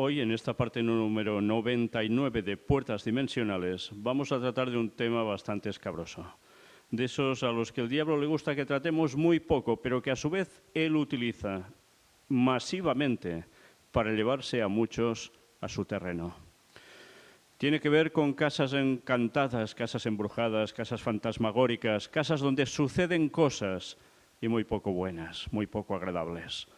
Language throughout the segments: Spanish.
Hoy, en esta parte número 99 de Puertas Dimensionales, vamos a tratar de un tema bastante escabroso. De esos a los que el diablo le gusta que tratemos muy poco, pero que a su vez él utiliza masivamente para llevarse a muchos a su terreno. Tiene que ver con casas encantadas, casas embrujadas, casas fantasmagóricas, casas donde suceden cosas y muy poco buenas, muy poco agradables.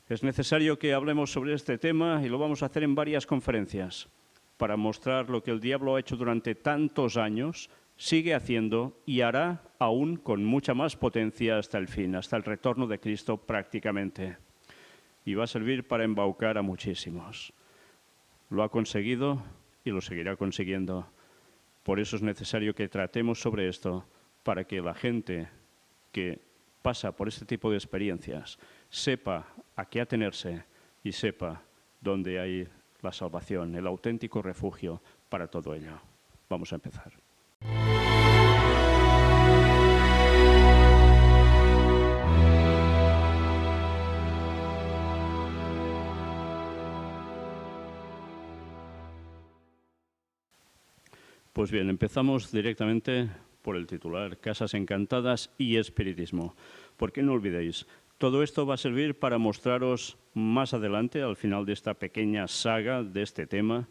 Es necesario que hablemos sobre este tema y lo vamos a hacer en varias conferencias para mostrar lo que el diablo ha hecho durante tantos años, sigue haciendo y hará aún con mucha más potencia hasta el fin, hasta el retorno de Cristo prácticamente. Y va a servir para embaucar a muchísimos. Lo ha conseguido y lo seguirá consiguiendo. Por eso es necesario que tratemos sobre esto para que la gente que pasa por este tipo de experiencias sepa a qué atenerse y sepa dónde hay la salvación, el auténtico refugio para todo ello. Vamos a empezar. Pues bien, empezamos directamente por el titular, Casas Encantadas y Espiritismo. Porque no olvidéis, todo esto va a servir para mostraros más adelante, al final de esta pequeña saga de este tema,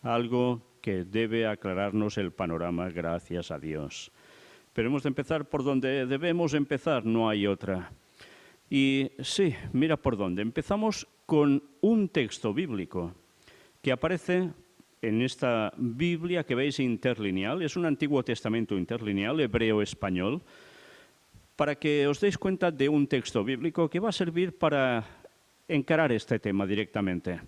algo que debe aclararnos el panorama, gracias a Dios. Pero hemos de empezar por donde debemos empezar, no hay otra. Y sí, mira por dónde. Empezamos con un texto bíblico que aparece en esta Biblia que veis interlineal. Es un Antiguo Testamento interlineal, hebreo-español, para que os deis cuenta de un texto bíblico que va a servir para encarar este tema directamente.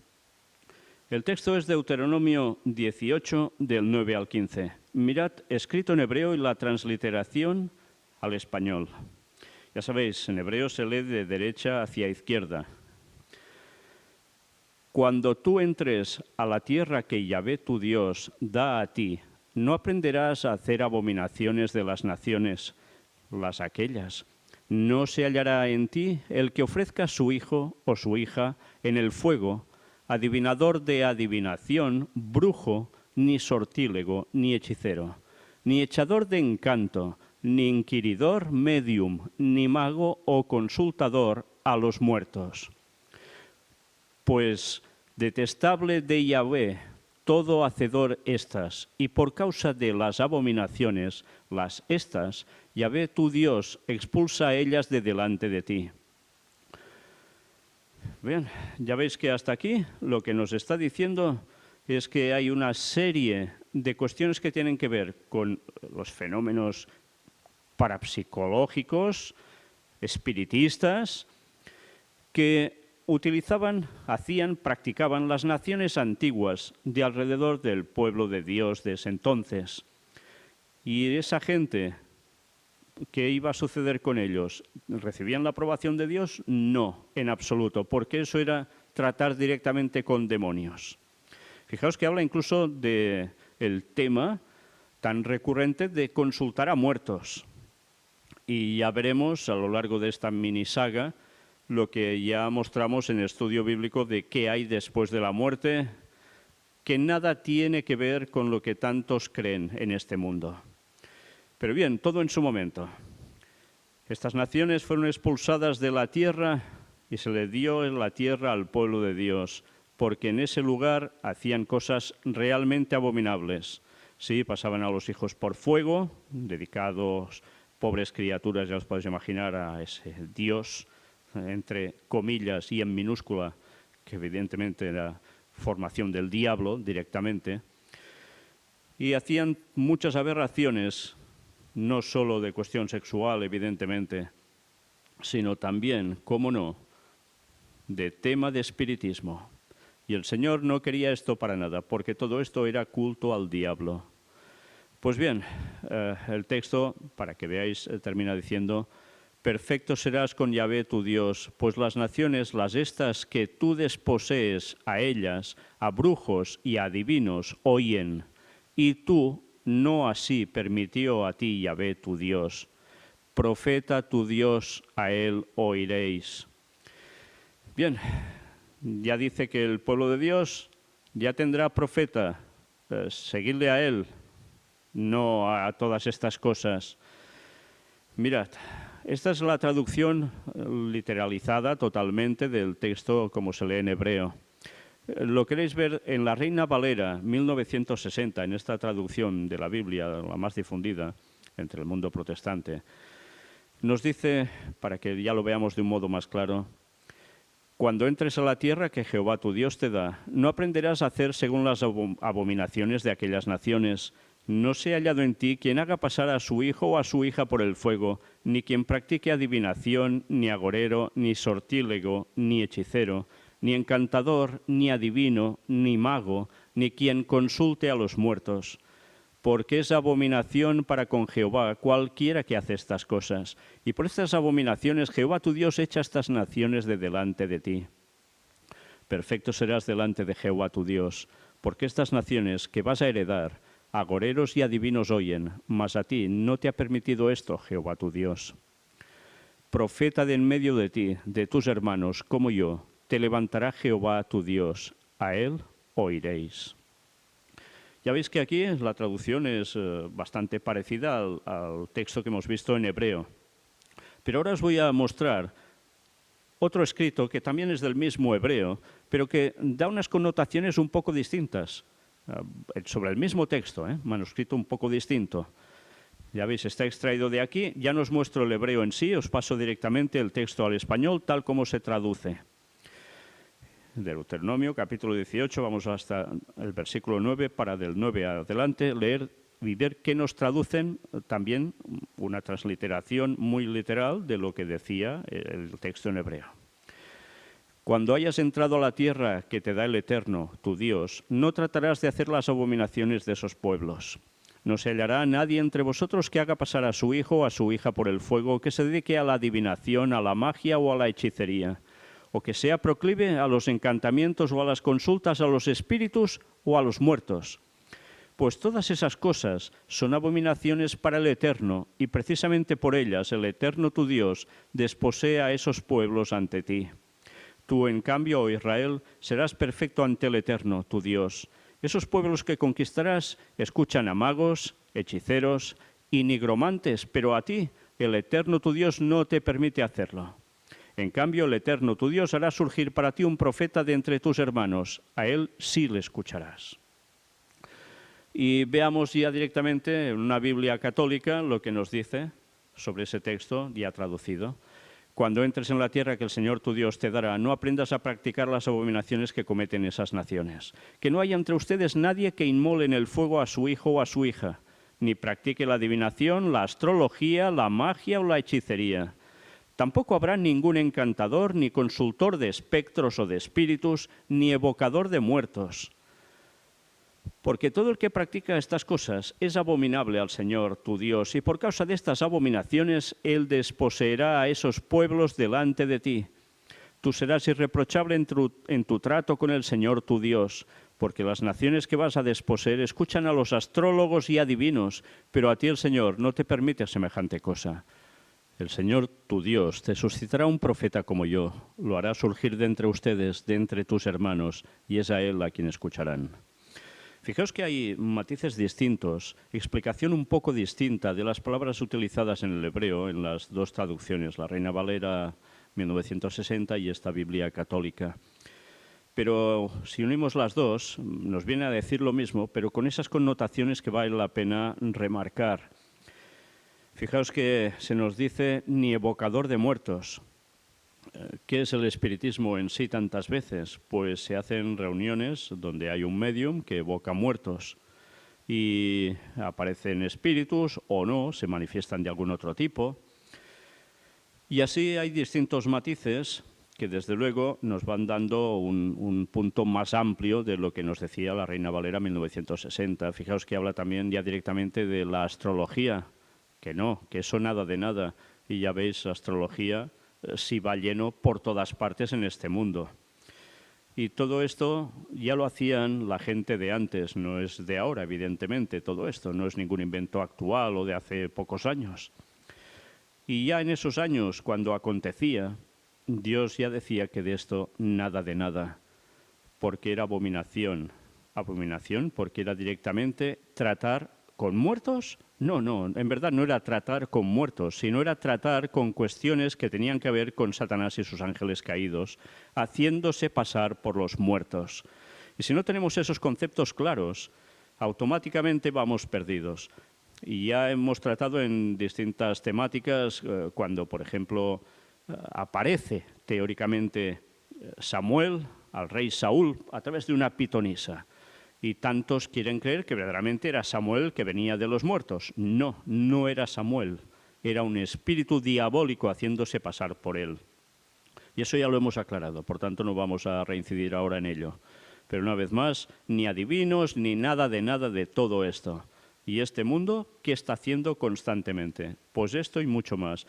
El texto es Deuteronomio 18, del 9 al 15. Mirad, escrito en hebreo y la transliteración al español. Ya sabéis, en hebreo se lee de derecha hacia izquierda. Cuando tú entres a la tierra que Yahvé tu Dios da a ti, no aprenderás a hacer abominaciones de las naciones, las aquellas. No se hallará en ti el que ofrezca su hijo o su hija en el fuego, adivinador de adivinación, brujo, ni sortílego, ni hechicero, ni echador de encanto, ni inquiridor medium, ni mago o consultador a los muertos. Pues detestable de Yahvé, todo hacedor estas, y por causa de las abominaciones, estas, Yahvé tu Dios expulsa a ellas de delante de ti. Bien, ya veis que hasta aquí lo que nos está diciendo es que hay una serie de cuestiones que tienen que ver con los fenómenos parapsicológicos, espiritistas, que practicaban las naciones antiguas de alrededor del pueblo de Dios de ese entonces. Y esa gente, ¿qué iba a suceder con ellos? ¿Recibían la aprobación de Dios? No, en absoluto, porque eso era tratar directamente con demonios. Fijaos que habla incluso del tema tan recurrente de consultar a muertos. Y ya veremos a lo largo de esta mini saga lo que ya mostramos en el estudio bíblico de qué hay después de la muerte, que nada tiene que ver con lo que tantos creen en este mundo. Pero bien, todo en su momento. Estas naciones fueron expulsadas de la tierra y se le dio la tierra al pueblo de Dios, porque en ese lugar hacían cosas realmente abominables. Sí, pasaban a los hijos por fuego, dedicados, pobres criaturas, ya os podéis imaginar, a ese Dios, entre comillas y en minúscula, que evidentemente era formación del diablo directamente, y hacían muchas aberraciones, no solo de cuestión sexual, evidentemente, sino también, cómo no, de tema de espiritismo. Y el Señor no quería esto para nada, porque todo esto era culto al diablo. Pues bien, el texto, para que veáis, termina diciendo: perfecto serás con Yahvé tu Dios, pues las naciones, las estas que tú desposees a ellas, a brujos y a adivinos, oyen, y tú no así permitió a ti Yahvé tu Dios. Profeta tu Dios, a él oiréis. Bien, ya dice que el pueblo de Dios ya tendrá profeta, seguidle a él, no a todas estas cosas. Mirad, esta es la traducción literalizada totalmente del texto como se lee en hebreo. Lo queréis ver en la Reina Valera 1960, en esta traducción de la Biblia, la más difundida entre el mundo protestante. Nos dice, para que ya lo veamos de un modo más claro: cuando entres a la tierra que Jehová tu Dios te da, no aprenderás a hacer según las abominaciones de aquellas naciones. No sea hallado en ti quien haga pasar a su hijo o a su hija por el fuego, ni quien practique adivinación, ni agorero, ni sortílego, ni hechicero, ni encantador, ni adivino, ni mago, ni quien consulte a los muertos. Porque es abominación para con Jehová cualquiera que hace estas cosas. Y por estas abominaciones Jehová tu Dios echa estas naciones de delante de ti. Perfecto serás delante de Jehová tu Dios, porque estas naciones que vas a heredar, agoreros y adivinos oyen, mas a ti no te ha permitido esto Jehová tu Dios. Profeta de en medio de ti, de tus hermanos, como yo, te levantará Jehová tu Dios, a él oiréis. Ya veis que aquí la traducción es bastante parecida al texto que hemos visto en hebreo. Pero ahora os voy a mostrar otro escrito que también es del mismo hebreo, pero que da unas connotaciones un poco distintas, sobre el mismo texto, manuscrito un poco distinto. Ya veis, está extraído de aquí. Ya no os muestro el hebreo en sí, os paso directamente el texto al español tal como se traduce. Deuteronomio, capítulo 18, vamos hasta el versículo 9, para del 9 adelante leer y ver qué nos traducen, también una transliteración muy literal de lo que decía el texto en hebreo. Cuando hayas entrado a la tierra que te da el Eterno, tu Dios, no tratarás de hacer las abominaciones de esos pueblos. No se hallará nadie entre vosotros que haga pasar a su hijo o a su hija por el fuego, que se dedique a la adivinación, a la magia o a la hechicería, o que sea proclive a los encantamientos o a las consultas a los espíritus o a los muertos. Pues todas esas cosas son abominaciones para el Eterno, y precisamente por ellas el Eterno tu Dios desposea a esos pueblos ante ti. Tú, en cambio, oh Israel, serás perfecto ante el Eterno tu Dios. Esos pueblos que conquistarás escuchan a magos, hechiceros y nigromantes, pero a ti el Eterno tu Dios no te permite hacerlo. En cambio, el Eterno tu Dios hará surgir para ti un profeta de entre tus hermanos. A él sí le escucharás. Y veamos ya directamente en una Biblia católica lo que nos dice sobre ese texto ya traducido. Cuando entres en la tierra que el Señor tu Dios te dará, no aprendas a practicar las abominaciones que cometen esas naciones. Que no haya entre ustedes nadie que inmole en el fuego a su hijo o a su hija, ni practique la adivinación, la astrología, la magia o la hechicería. Tampoco habrá ningún encantador, ni consultor de espectros o de espíritus, ni evocador de muertos. Porque todo el que practica estas cosas es abominable al Señor tu Dios, y por causa de estas abominaciones Él desposeerá a esos pueblos delante de ti. Tú serás irreprochable en tu trato con el Señor tu Dios, porque las naciones que vas a desposeer escuchan a los astrólogos y adivinos, pero a ti el Señor no te permite semejante cosa. El Señor tu Dios te suscitará un profeta como yo, lo hará surgir de entre ustedes, de entre tus hermanos, y es a Él a quien escucharán. Fijaos que hay matices distintos, explicación un poco distinta de las palabras utilizadas en el hebreo en las dos traducciones, la Reina Valera 1960 y esta Biblia católica. Pero si unimos las dos, nos viene a decir lo mismo, pero con esas connotaciones que vale la pena remarcar. Fijaos que se nos dice ni evocador de muertos. ¿Qué es el espiritismo en sí tantas veces? Pues se hacen reuniones donde hay un medium que evoca muertos y aparecen espíritus o no, se manifiestan de algún otro tipo. Y así hay distintos matices que desde luego nos van dando un punto más amplio de lo que nos decía la Reina Valera 1960. Fijaos que habla también ya directamente de la astrología, que no, que eso nada de nada. Y ya veis, astrología sí va lleno por todas partes en este mundo. Y todo esto ya lo hacían la gente de antes, no es de ahora, evidentemente, todo esto. No es ningún invento actual o de hace pocos años. Y ya en esos años, cuando acontecía, Dios ya decía que de esto nada de nada, porque era abominación. Abominación porque era directamente tratar con muertos. No, en verdad no era tratar con muertos, sino era tratar con cuestiones que tenían que ver con Satanás y sus ángeles caídos, haciéndose pasar por los muertos. Y si no tenemos esos conceptos claros, automáticamente vamos perdidos. Y ya hemos tratado en distintas temáticas, cuando, por ejemplo, aparece teóricamente Samuel al rey Saúl a través de una pitonisa. Y tantos quieren creer que verdaderamente era Samuel que venía de los muertos. No, no era Samuel. Era un espíritu diabólico haciéndose pasar por él. Y eso ya lo hemos aclarado, por tanto no vamos a reincidir ahora en ello. Pero una vez más, ni adivinos, ni nada de todo esto. ¿Y este mundo qué está haciendo constantemente? Pues esto y mucho más.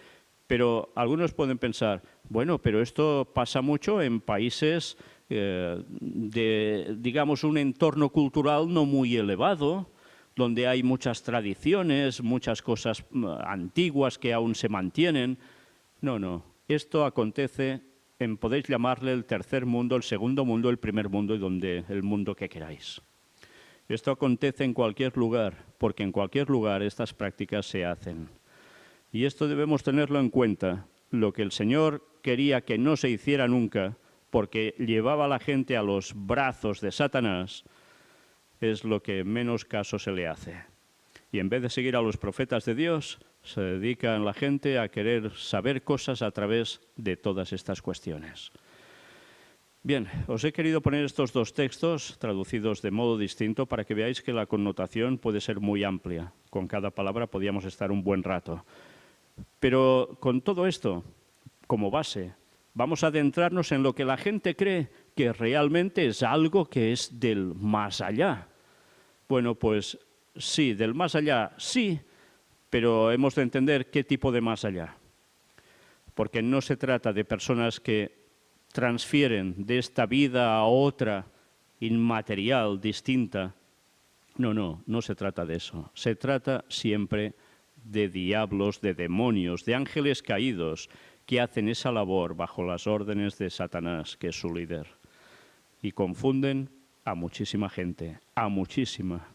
Pero algunos pueden pensar, bueno, pero esto pasa mucho en países de, digamos, un entorno cultural no muy elevado, donde hay muchas tradiciones, muchas cosas antiguas que aún se mantienen. No, esto acontece en, podéis llamarle el tercer mundo, el segundo mundo, el primer mundo y el mundo que queráis. Esto acontece en cualquier lugar, porque en cualquier lugar estas prácticas se hacen. Y esto debemos tenerlo en cuenta. Lo que el Señor quería que no se hiciera nunca, porque llevaba a la gente a los brazos de Satanás, es lo que menos caso se le hace. Y en vez de seguir a los profetas de Dios, se dedica la gente a querer saber cosas a través de todas estas cuestiones. Bien, os he querido poner estos dos textos traducidos de modo distinto para que veáis que la connotación puede ser muy amplia. Con cada palabra podíamos estar un buen rato. Pero con todo esto, como base, vamos a adentrarnos en lo que la gente cree que realmente es algo que es del más allá. Bueno, pues sí, del más allá sí, pero hemos de entender qué tipo de más allá. Porque no se trata de personas que transfieren de esta vida a otra inmaterial, distinta. No se trata de eso. Se trata siempre de diablos, de demonios, de ángeles caídos que hacen esa labor bajo las órdenes de Satanás, que es su líder. Y confunden a muchísima gente, a muchísima.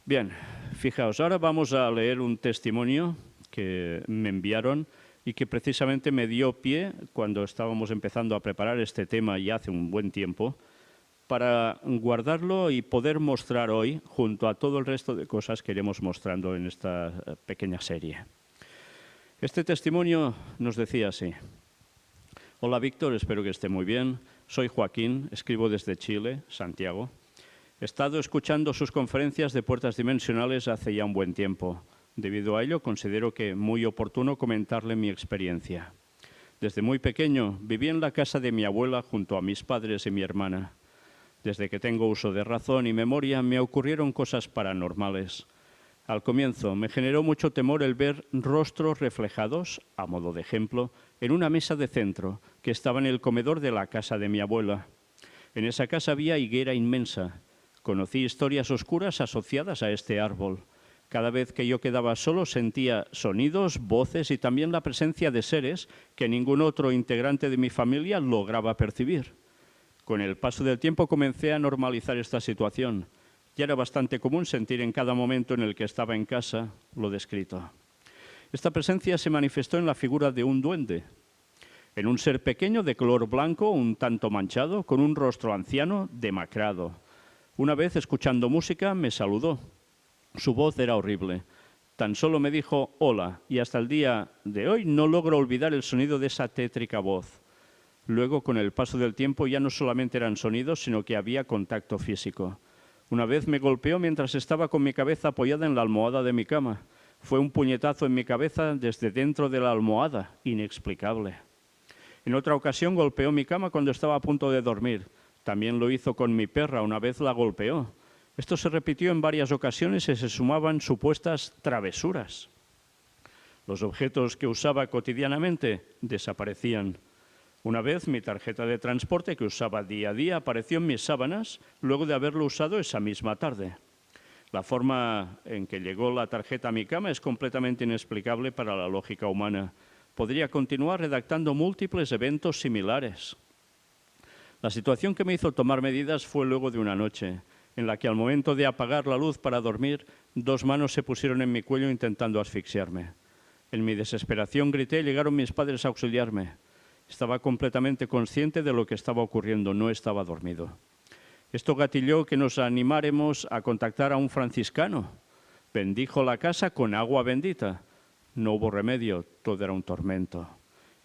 Bien, fijaos, ahora vamos a leer un testimonio que me enviaron y que precisamente me dio pie cuando estábamos empezando a preparar este tema ya hace un buen tiempo, para guardarlo y poder mostrar hoy, junto a todo el resto de cosas que iremos mostrando en esta pequeña serie. Este testimonio nos decía así. Hola Víctor, espero que esté muy bien. Soy Joaquín, escribo desde Chile, Santiago. He estado escuchando sus conferencias de puertas dimensionales hace ya un buen tiempo. Debido a ello, considero que muy oportuno comentarle mi experiencia. Desde muy pequeño viví en la casa de mi abuela junto a mis padres y mi hermana. Desde que tengo uso de razón y memoria me ocurrieron cosas paranormales. Al comienzo me generó mucho temor el ver rostros reflejados, a modo de ejemplo, en una mesa de centro que estaba en el comedor de la casa de mi abuela. En esa casa había higuera inmensa. Conocí historias oscuras asociadas a este árbol. Cada vez que yo quedaba solo sentía sonidos, voces y también la presencia de seres que ningún otro integrante de mi familia lograba percibir. Con el paso del tiempo comencé a normalizar esta situación. Ya era bastante común sentir en cada momento en el que estaba en casa lo descrito. Esta presencia se manifestó en la figura de un duende, en un ser pequeño de color blanco, un tanto manchado, con un rostro anciano, demacrado. Una vez, escuchando música, me saludó. Su voz era horrible. Tan solo me dijo hola y hasta el día de hoy no logro olvidar el sonido de esa tétrica voz. Luego, con el paso del tiempo, ya no solamente eran sonidos, sino que había contacto físico. Una vez me golpeó mientras estaba con mi cabeza apoyada en la almohada de mi cama. Fue un puñetazo en mi cabeza desde dentro de la almohada, inexplicable. En otra ocasión golpeó mi cama cuando estaba a punto de dormir. También lo hizo con mi perra, una vez la golpeó. Esto se repitió en varias ocasiones y se sumaban supuestas travesuras. Los objetos que usaba cotidianamente desaparecían. Una vez mi tarjeta de transporte que usaba día a día apareció en mis sábanas luego de haberlo usado esa misma tarde. La forma en que llegó la tarjeta a mi cama es completamente inexplicable para la lógica humana. Podría continuar redactando múltiples eventos similares. La situación que me hizo tomar medidas fue luego de una noche, en la que al momento de apagar la luz para dormir, 2 manos se pusieron en mi cuello intentando asfixiarme. En mi desesperación grité y llegaron mis padres a auxiliarme. Estaba completamente consciente de lo que estaba ocurriendo, no estaba dormido. Esto gatilló que nos animáramos a contactar a un franciscano. Bendijo la casa con agua bendita. No hubo remedio, todo era un tormento.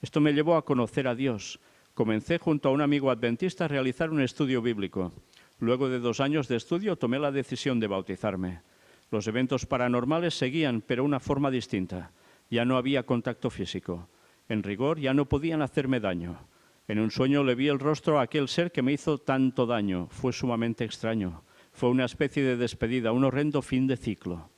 Esto me llevó a conocer a Dios. Comencé junto a un amigo adventista a realizar un estudio bíblico. Luego de 2 años de estudio tomé la decisión de bautizarme. Los eventos paranormales seguían, pero de una forma distinta. Ya no había contacto físico. En rigor, ya no podían hacerme daño. En un sueño le vi el rostro a aquel ser que me hizo tanto daño. Fue sumamente extraño. Fue una especie de despedida, un horrendo fin de ciclo.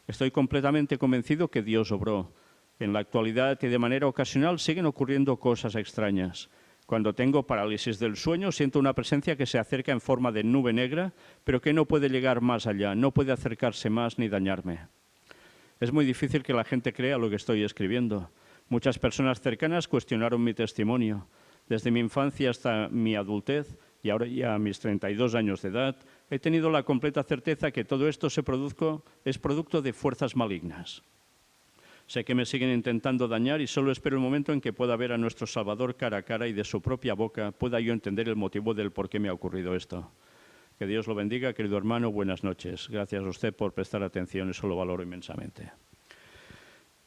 Estoy completamente convencido que Dios obró. En la actualidad y de manera ocasional siguen ocurriendo cosas extrañas. Cuando tengo parálisis del sueño, siento una presencia que se acerca en forma de nube negra, pero que no puede llegar más allá, no puede acercarse más ni dañarme. Es muy difícil que la gente crea lo que estoy escribiendo. Muchas personas cercanas cuestionaron mi testimonio. Desde mi infancia hasta mi adultez, y ahora ya a mis 32 años de edad, he tenido la completa certeza que todo esto es producto de fuerzas malignas. Sé que me siguen intentando dañar y solo espero el momento en que pueda ver a nuestro Salvador cara a cara y de su propia boca pueda yo entender el motivo del por qué me ha ocurrido esto. Que Dios lo bendiga, querido hermano, buenas noches. Gracias a usted por prestar atención, eso lo valoro inmensamente.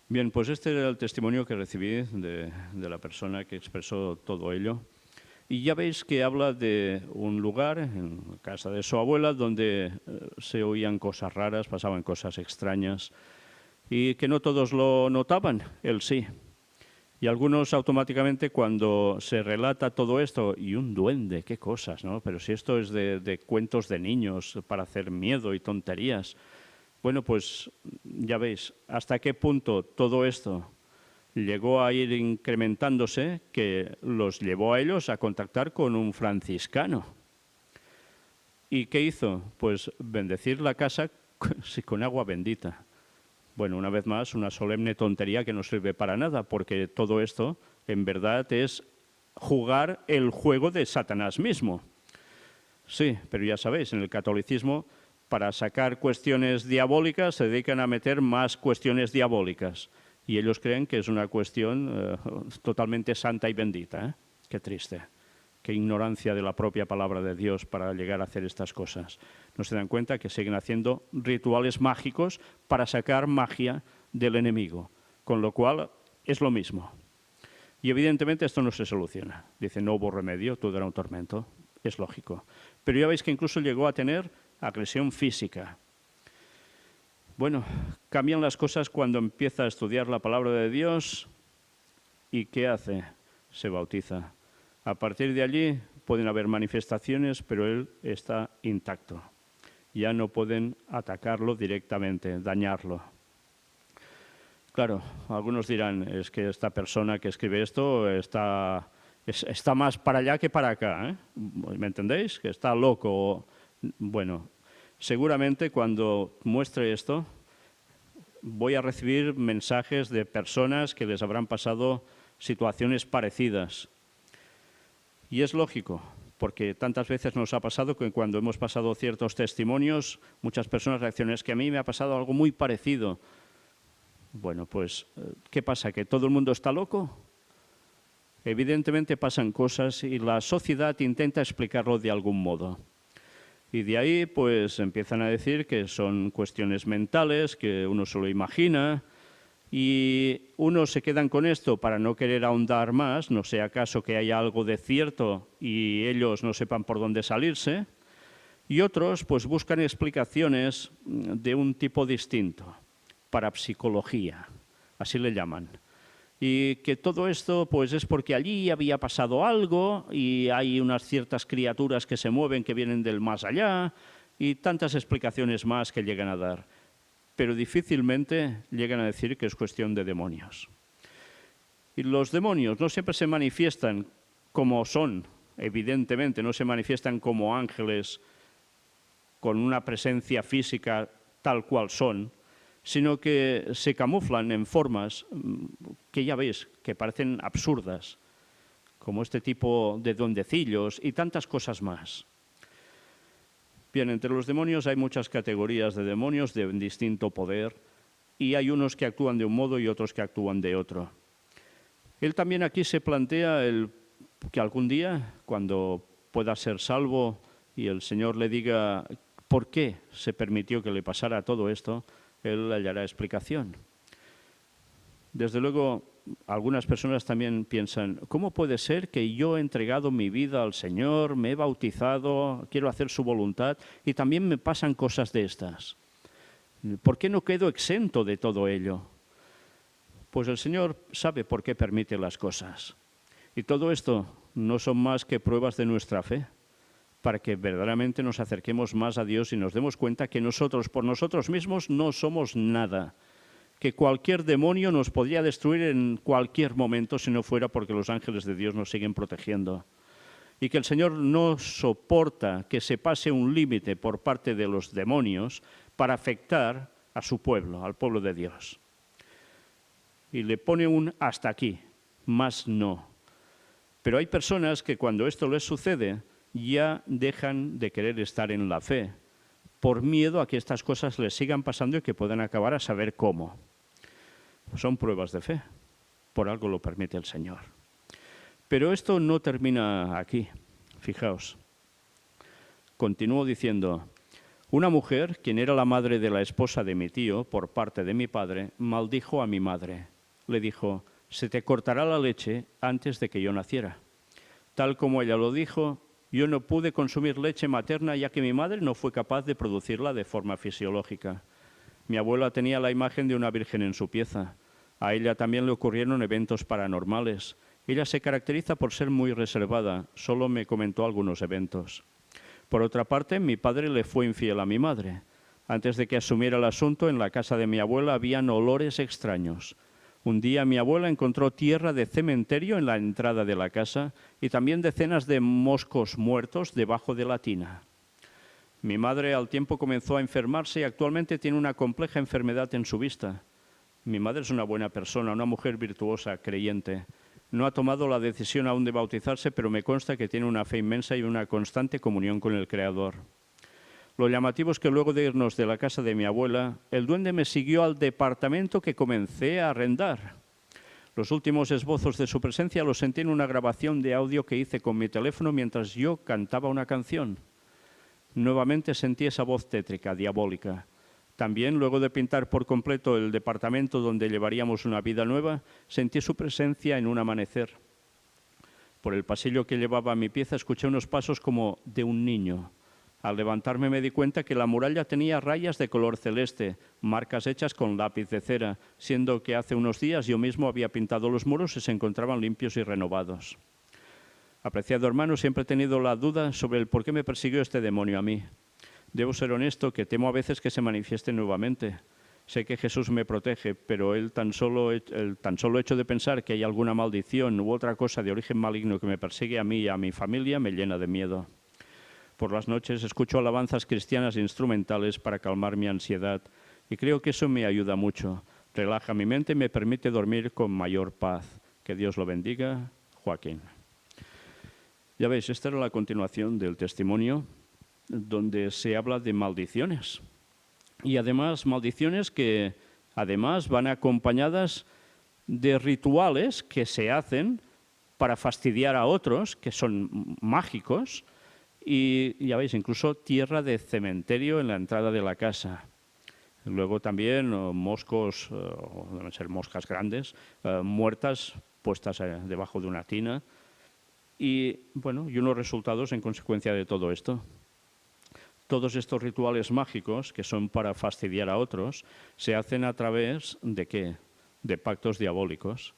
Bien, pues este era el testimonio que recibí de la persona que expresó todo ello. Y ya veis que habla de un lugar, en casa de su abuela, donde se oían cosas raras, pasaban cosas extrañas, y que no todos lo notaban, él sí. Y algunos automáticamente cuando se relata todo esto, y un duende, qué cosas, ¿no? Pero si esto es de cuentos de niños para hacer miedo y tonterías. Bueno, pues ya veis hasta qué punto todo esto llegó a ir incrementándose, que los llevó a ellos a contactar con un franciscano. ¿Y qué hizo? Pues bendecir la casa con agua bendita. Bueno, una vez más, una solemne tontería que no sirve para nada, porque todo esto, en verdad, es jugar el juego de Satanás mismo. Sí, pero ya sabéis, en el catolicismo, para sacar cuestiones diabólicas, se dedican a meter más cuestiones diabólicas. Y ellos creen que es una cuestión totalmente santa y bendita. ¿Eh? Qué triste. Qué ignorancia de la propia palabra de Dios para llegar a hacer estas cosas. No se dan cuenta que siguen haciendo rituales mágicos para sacar magia del enemigo, con lo cual es lo mismo. Y evidentemente esto no se soluciona. Dice, no hubo remedio, todo era un tormento. Es lógico. Pero ya veis que incluso llegó a tener agresión física. Bueno, cambian las cosas cuando empieza a estudiar la palabra de Dios. ¿Y qué hace? Se bautiza. A partir de allí pueden haber manifestaciones, pero él está intacto. Ya no pueden atacarlo directamente, dañarlo. Claro, algunos dirán, es que esta persona que escribe esto está más para allá que para acá. ¿Eh? ¿Me entendéis? Que está loco. Bueno, seguramente cuando muestre esto voy a recibir mensajes de personas que les habrán pasado situaciones parecidas. Y es lógico, porque tantas veces nos ha pasado que cuando hemos pasado ciertos testimonios, muchas personas reaccionan, es que a mí me ha pasado algo muy parecido. Bueno, pues, ¿qué pasa? ¿Que todo el mundo está loco? Evidentemente pasan cosas y la sociedad intenta explicarlo de algún modo. Y de ahí, pues, empiezan a decir que son cuestiones mentales, que uno se lo imagina, y unos se quedan con esto para no querer ahondar más, no sea acaso que haya algo de cierto y ellos no sepan por dónde salirse, y otros pues buscan explicaciones de un tipo distinto, parapsicología, así le llaman. Y que todo esto pues es porque allí había pasado algo y hay unas ciertas criaturas que se mueven que vienen del más allá y tantas explicaciones más que llegan a dar. Pero difícilmente llegan a decir que es cuestión de demonios. Y los demonios no siempre se manifiestan como son, evidentemente, no se manifiestan como ángeles con una presencia física tal cual son, sino que se camuflan en formas que ya veis, que parecen absurdas, como este tipo de duendecillos y tantas cosas más. Bien, entre los demonios hay muchas categorías de demonios de distinto poder y hay unos que actúan de un modo y otros que actúan de otro. Él también aquí se plantea que algún día, cuando pueda ser salvo y el Señor le diga por qué se permitió que le pasara todo esto, él hallará explicación. Desde luego, algunas personas también piensan, ¿cómo puede ser que yo he entregado mi vida al Señor, me he bautizado, quiero hacer su voluntad y también me pasan cosas de estas? ¿Por qué no quedo exento de todo ello? Pues el Señor sabe por qué permite las cosas. Y todo esto no son más que pruebas de nuestra fe, para que verdaderamente nos acerquemos más a Dios y nos demos cuenta que nosotros, por nosotros mismos, no somos nada. Que cualquier demonio nos podría destruir en cualquier momento si no fuera porque los ángeles de Dios nos siguen protegiendo. Y que el Señor no soporta que se pase un límite por parte de los demonios para afectar a su pueblo, al pueblo de Dios. Y le pone un hasta aquí, más no. Pero hay personas que cuando esto les sucede ya dejan de querer estar en la fe por miedo a que estas cosas les sigan pasando y que puedan acabar a saber cómo. Son pruebas de fe, por algo lo permite el Señor. Pero esto no termina aquí, fijaos. Continúo diciendo, una mujer, quien era la madre de la esposa de mi tío, por parte de mi padre, maldijo a mi madre. Le dijo, se te cortará la leche antes de que yo naciera. Tal como ella lo dijo, yo no pude consumir leche materna ya que mi madre no fue capaz de producirla de forma fisiológica. Mi abuela tenía la imagen de una virgen en su pieza. A ella también le ocurrieron eventos paranormales. Ella se caracteriza por ser muy reservada, solo me comentó algunos eventos. Por otra parte, mi padre le fue infiel a mi madre. Antes de que asumiera el asunto, en la casa de mi abuela habían olores extraños. Un día mi abuela encontró tierra de cementerio en la entrada de la casa y también decenas de moscos muertos debajo de la tina. Mi madre al tiempo comenzó a enfermarse y actualmente tiene una compleja enfermedad en su vista. Mi madre es una buena persona, una mujer virtuosa, creyente. No ha tomado la decisión aún de bautizarse, pero me consta que tiene una fe inmensa y una constante comunión con el Creador. Lo llamativo es que luego de irnos de la casa de mi abuela, el duende me siguió al departamento que comencé a arrendar. Los últimos esbozos de su presencia los sentí en una grabación de audio que hice con mi teléfono mientras yo cantaba una canción. Nuevamente sentí esa voz tétrica, diabólica. También, luego de pintar por completo el departamento donde llevaríamos una vida nueva, sentí su presencia en un amanecer. Por el pasillo que llevaba a mi pieza escuché unos pasos como de un niño. Al levantarme me di cuenta que la muralla tenía rayas de color celeste, marcas hechas con lápiz de cera, siendo que hace unos días yo mismo había pintado los muros y se encontraban limpios y renovados. Apreciado hermano, siempre he tenido la duda sobre el por qué me persiguió este demonio a mí. Debo ser honesto que temo a veces que se manifieste nuevamente. Sé que Jesús me protege, pero el tan solo hecho de pensar que hay alguna maldición u otra cosa de origen maligno que me persigue a mí y a mi familia me llena de miedo. Por las noches escucho alabanzas cristianas instrumentales para calmar mi ansiedad y creo que eso me ayuda mucho. Relaja mi mente y me permite dormir con mayor paz. Que Dios lo bendiga, Joaquín. Ya veis, esta era la continuación del testimonio donde se habla de maldiciones. Y además, maldiciones que además van acompañadas de rituales que se hacen para fastidiar a otros, que son mágicos, y ya veis, incluso tierra de cementerio en la entrada de la casa. Luego también moscos, deben ser moscas grandes, muertas, puestas debajo de una tina, y bueno, y unos resultados en consecuencia de todo esto. Todos estos rituales mágicos, que son para fastidiar a otros, se hacen a través de ¿qué? De pactos diabólicos.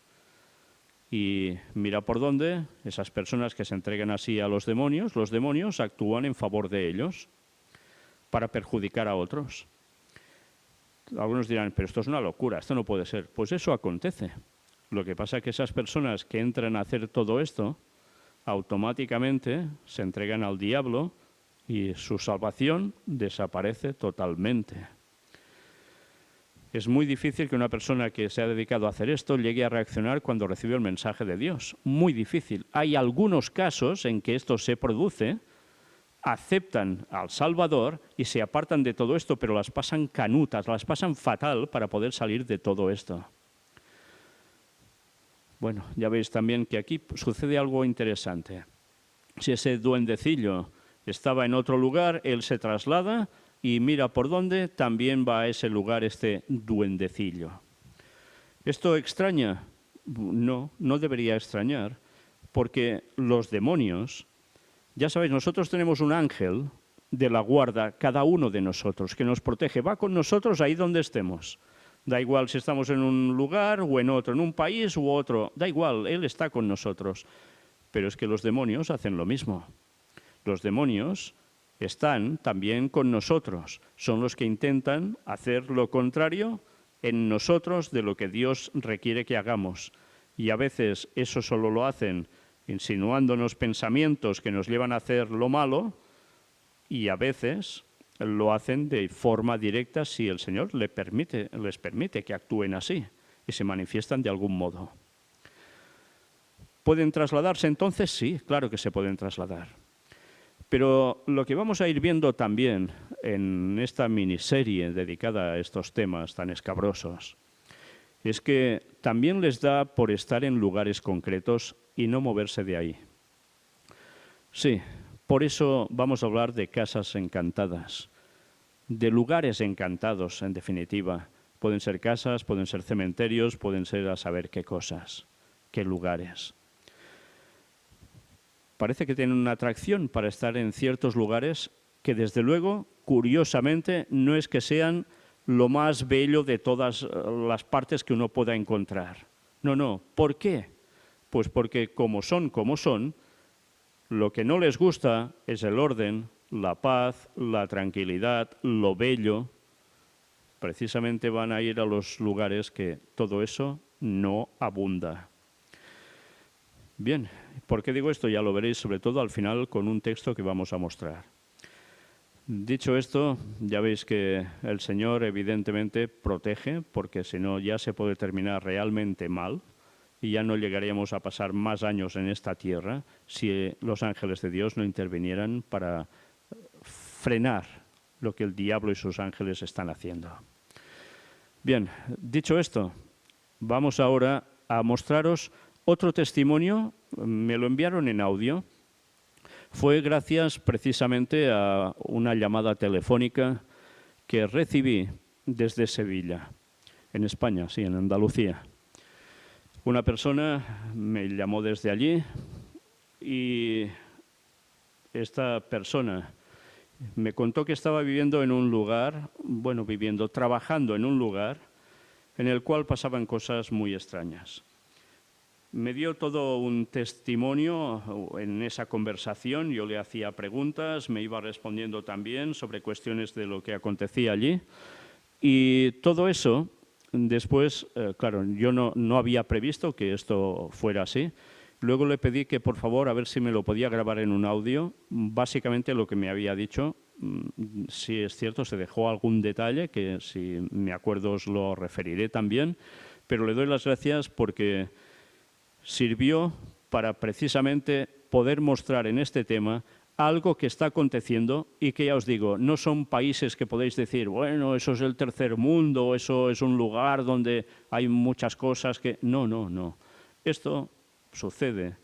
Y mira por dónde esas personas que se entregan así a los demonios actúan en favor de ellos para perjudicar a otros. Algunos dirán, pero esto es una locura, esto no puede ser. Pues eso acontece. Lo que pasa es que esas personas que entran a hacer todo esto, automáticamente se entregan al diablo y su salvación desaparece totalmente. Es muy difícil que una persona que se ha dedicado a hacer esto llegue a reaccionar cuando recibe el mensaje de Dios. Muy difícil. Hay algunos casos en que esto se produce, aceptan al Salvador y se apartan de todo esto, pero las pasan canutas, las pasan fatal para poder salir de todo esto. Bueno, ya veis también que aquí sucede algo interesante. Si ese duendecillo estaba en otro lugar, él se traslada y mira por dónde también va a ese lugar este duendecillo. ¿Esto extraña? No, no debería extrañar, porque los demonios, ya sabéis, nosotros tenemos un ángel de la guarda, cada uno de nosotros, que nos protege, va con nosotros ahí donde estemos. Da igual si estamos en un lugar o en otro, en un país u otro, da igual, él está con nosotros. Pero es que los demonios hacen lo mismo. Los demonios están también con nosotros. Son los que intentan hacer lo contrario en nosotros de lo que Dios requiere que hagamos. Y a veces eso solo lo hacen insinuándonos pensamientos que nos llevan a hacer lo malo, y a veces lo hacen de forma directa si el Señor les permite que actúen así y se manifiestan de algún modo. ¿Pueden trasladarse entonces? Sí, claro que se pueden trasladar. Pero lo que vamos a ir viendo también en esta miniserie dedicada a estos temas tan escabrosos es que también les da por estar en lugares concretos y no moverse de ahí. Sí, por eso vamos a hablar de casas encantadas, de lugares encantados, en definitiva. Pueden ser casas, pueden ser cementerios, pueden ser a saber qué cosas, qué lugares. Parece que tienen una atracción para estar en ciertos lugares que, desde luego, curiosamente, no es que sean lo más bello de todas las partes que uno pueda encontrar. No, no. ¿Por qué? Pues porque como son, lo que no les gusta es el orden, la paz, la tranquilidad, lo bello. Precisamente van a ir a los lugares que todo eso no abunda. Bien, ¿por qué digo esto? Ya lo veréis sobre todo al final con un texto que vamos a mostrar. Dicho esto, ya veis que el Señor evidentemente protege, porque si no ya se puede terminar realmente mal y ya no llegaríamos a pasar más años en esta tierra si los ángeles de Dios no intervinieran para frenar lo que el diablo y sus ángeles están haciendo. Bien, dicho esto, vamos ahora a mostraros otro testimonio. Me lo enviaron en audio. Fue gracias precisamente a una llamada telefónica que recibí desde Sevilla, en España, sí, en Andalucía. Una persona me llamó desde allí y esta persona me contó que estaba viviendo en un lugar, trabajando en un lugar en el cual pasaban cosas muy extrañas. Me dio todo un testimonio en esa conversación, yo le hacía preguntas, me iba respondiendo también sobre cuestiones de lo que acontecía allí. Y todo eso, después, claro, yo no había previsto que esto fuera así. Luego le pedí que, por favor, a ver si me lo podía grabar en un audio. Básicamente lo que me había dicho, si es cierto, se dejó algún detalle, que si me acuerdo os lo referiré también. Pero le doy las gracias porque sirvió para precisamente poder mostrar en este tema algo que está aconteciendo y que ya os digo, no son países que podéis decir, bueno, eso es el tercer mundo, eso es un lugar donde hay muchas cosas que... No, no, no. Esto sucede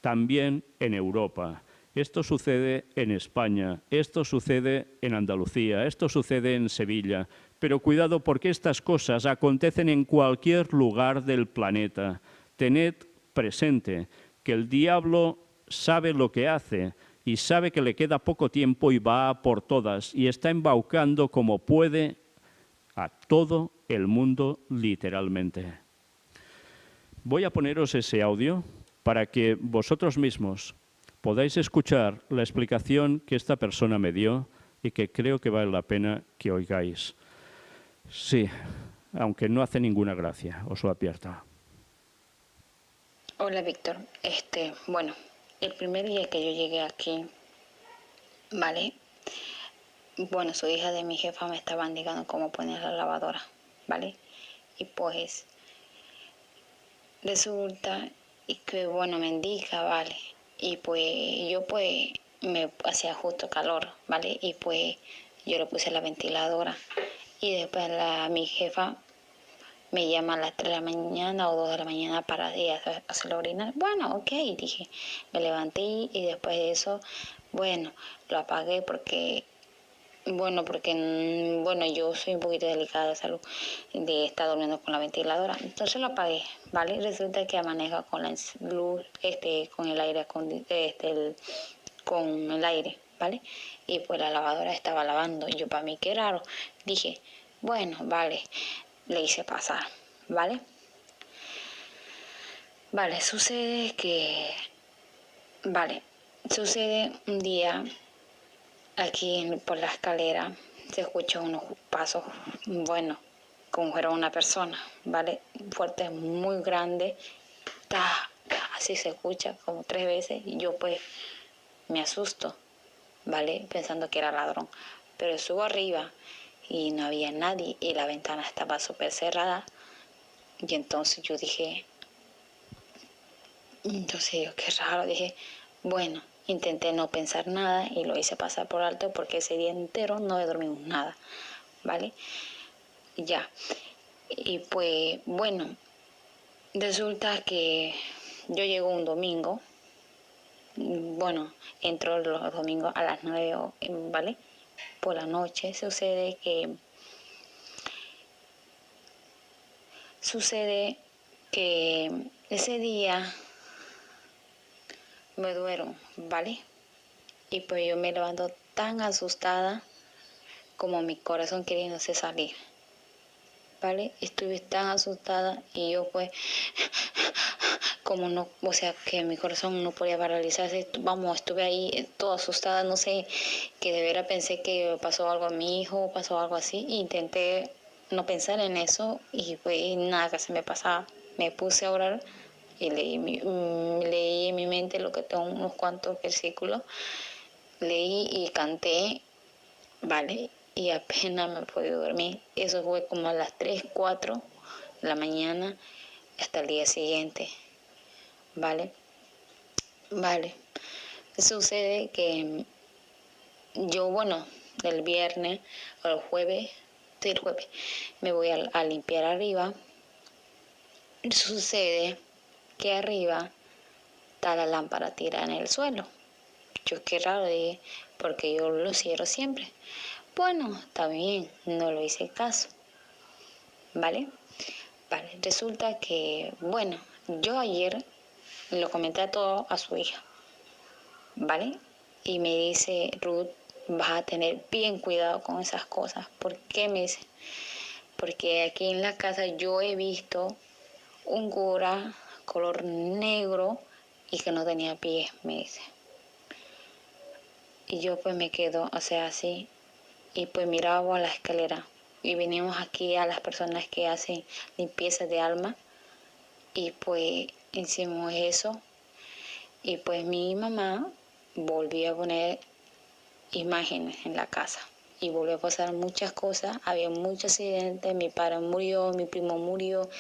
también en Europa, esto sucede en España, esto sucede en Andalucía, esto sucede en Sevilla. Pero cuidado porque estas cosas acontecen en cualquier lugar del planeta. Tened presente que el diablo sabe lo que hace y sabe que le queda poco tiempo y va a por todas y está embaucando como puede a todo el mundo literalmente. Voy a poneros ese audio para que vosotros mismos podáis escuchar la explicación que esta persona me dio y que creo que vale la pena que oigáis. Sí, aunque no hace ninguna gracia, os lo advierto. Hola, Víctor. Bueno, el primer día que yo llegué aquí, ¿vale? Bueno, su hija de mi jefa me estaba indicando cómo poner la lavadora. ¿vale? Y pues resulta y que, bueno, me indica, ¿vale? Y pues yo pues me hacía justo calor, ¿vale? Y pues yo le puse la ventiladora. Y después mi jefa me llama a las 3 de la mañana o 2 de la mañana para ir a hacer la orina. Bueno, ok, dije, me levanté y después de eso, bueno, lo apagué porque bueno, yo soy un poquito delicada de salud, de estar durmiendo con la ventiladora. Entonces lo apagué, ¿vale? Resulta que maneja con la luz, con el aire, con el aire, ¿vale? Y pues la lavadora estaba lavando. Yo, para mí, qué raro. Dije, bueno, vale, le hice pasar, ¿vale? Vale, sucede un día aquí por la escalera se escuchan unos pasos, bueno, como fuera una persona, ¿vale? Fuerte, muy grande, ta, ta, así se escucha como 3 veces y yo pues me asusto, ¿vale? Pensando que era ladrón. Pero subo arriba y no había nadie y la ventana estaba súper cerrada y entonces yo dije, qué raro, dije, bueno, intenté no pensar nada y lo hice pasar por alto porque ese día entero no he dormido nada, ¿vale? Ya. Y pues, bueno, resulta que yo llego un domingo, bueno, entro los domingos a las 9, ¿vale? Por la noche sucede que ese día me duermo, ¿vale? Y pues yo me levanto tan asustada como mi corazón queriéndose salir, ¿vale? Estuve tan asustada y yo pues, como no, o sea, que mi corazón no podía paralizarse, vamos, estuve ahí toda asustada, no sé, que de veras pensé que pasó algo a mi hijo, pasó algo así, intenté no pensar en eso y pues nada que se me pasaba. Me puse a orar y leí en mi mente lo que tengo, unos cuantos versículos, leí y canté, ¿vale? Y apenas me pude dormir. Eso fue como a las 3, 4 de la mañana hasta el día siguiente, ¿vale? Vale. Sucede que yo, bueno, el viernes o el jueves, sí, el jueves, me voy a limpiar arriba. Sucede que arriba está la lámpara tirada en el suelo. Yo qué raro, dije, porque yo lo cierro siempre. Bueno, está bien, no lo hice caso, ¿vale? Vale, resulta que, bueno, yo ayer lo comenté todo a su hija, ¿vale? Y me dice, Ruth, vas a tener bien cuidado con esas cosas. ¿Por qué? Me dice, porque aquí en la casa yo he visto un cura color negro y que no tenía pies, me dice. Y yo pues me quedo, o sea, así, y pues miraba a la escalera. Y venimos aquí a las personas que hacen limpieza de alma y pues hicimos eso. Y pues mi mamá volvió a poner imágenes en la casa y volvió a pasar muchas cosas. Había muchos accidentes, mi padre murió, mi primo murió,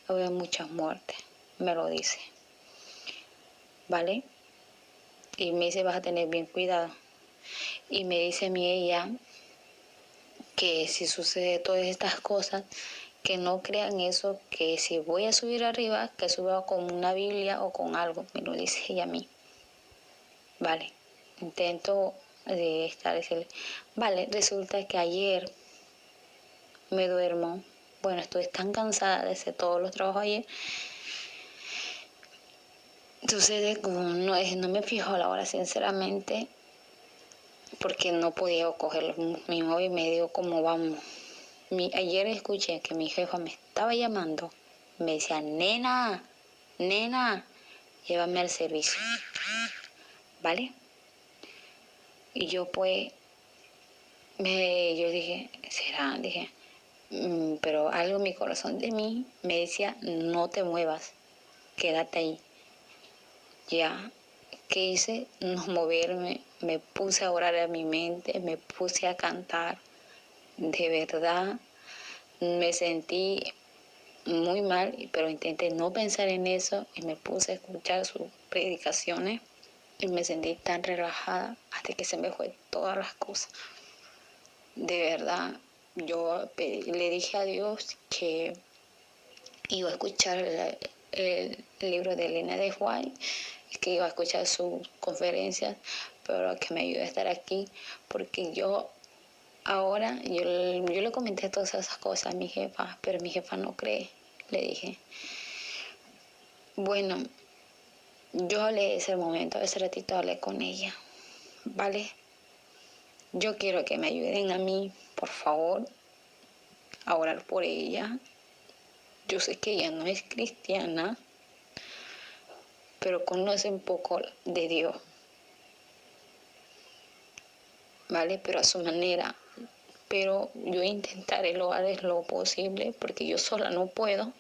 había muchas muertes, me lo dice, ¿vale? Y me dice, vas a tener bien cuidado. Y me dice ella que si sucede todas estas cosas, que no crean eso, que si voy a subir arriba, que suba con una Biblia o con algo, me lo dice ella a mí, ¿vale? Intento decirle, vale, resulta que ayer me duermo, bueno, estoy tan cansada de hacer todos los trabajos ayer, sucede como no me fijo a la hora, sinceramente, porque no podía coger mi móvil, me dio como vamos. Ayer escuché que mi jefa me estaba llamando, me decía, nena, llévame al servicio, ¿vale? Y yo pues, yo dije, será, dije, pero algo en mi corazón de mí me decía, no te muevas, quédate ahí. Ya, ¿qué hice? No moverme, me puse a orar en mi mente, me puse a cantar. De verdad, me sentí muy mal, pero intenté no pensar en eso y me puse a escuchar sus predicaciones y me sentí tan relajada hasta que se me fue todas las cosas. De verdad, yo le dije a Dios que iba a escuchar el libro de Elena de White, que iba a escuchar sus conferencias, pero que me ayude a estar aquí, porque yo ahora, yo le comenté todas esas cosas a mi jefa, pero mi jefa no cree. Le dije, bueno, yo hablé ese momento, ese ratito hablé con ella, ¿vale? Yo quiero que me ayuden a mí, por favor, a orar por ella. Yo sé que ella no es cristiana, pero conoce un poco de Dios, ¿vale? Pero a su manera. Pero yo intentaré lo haré lo posible, porque yo sola no puedo.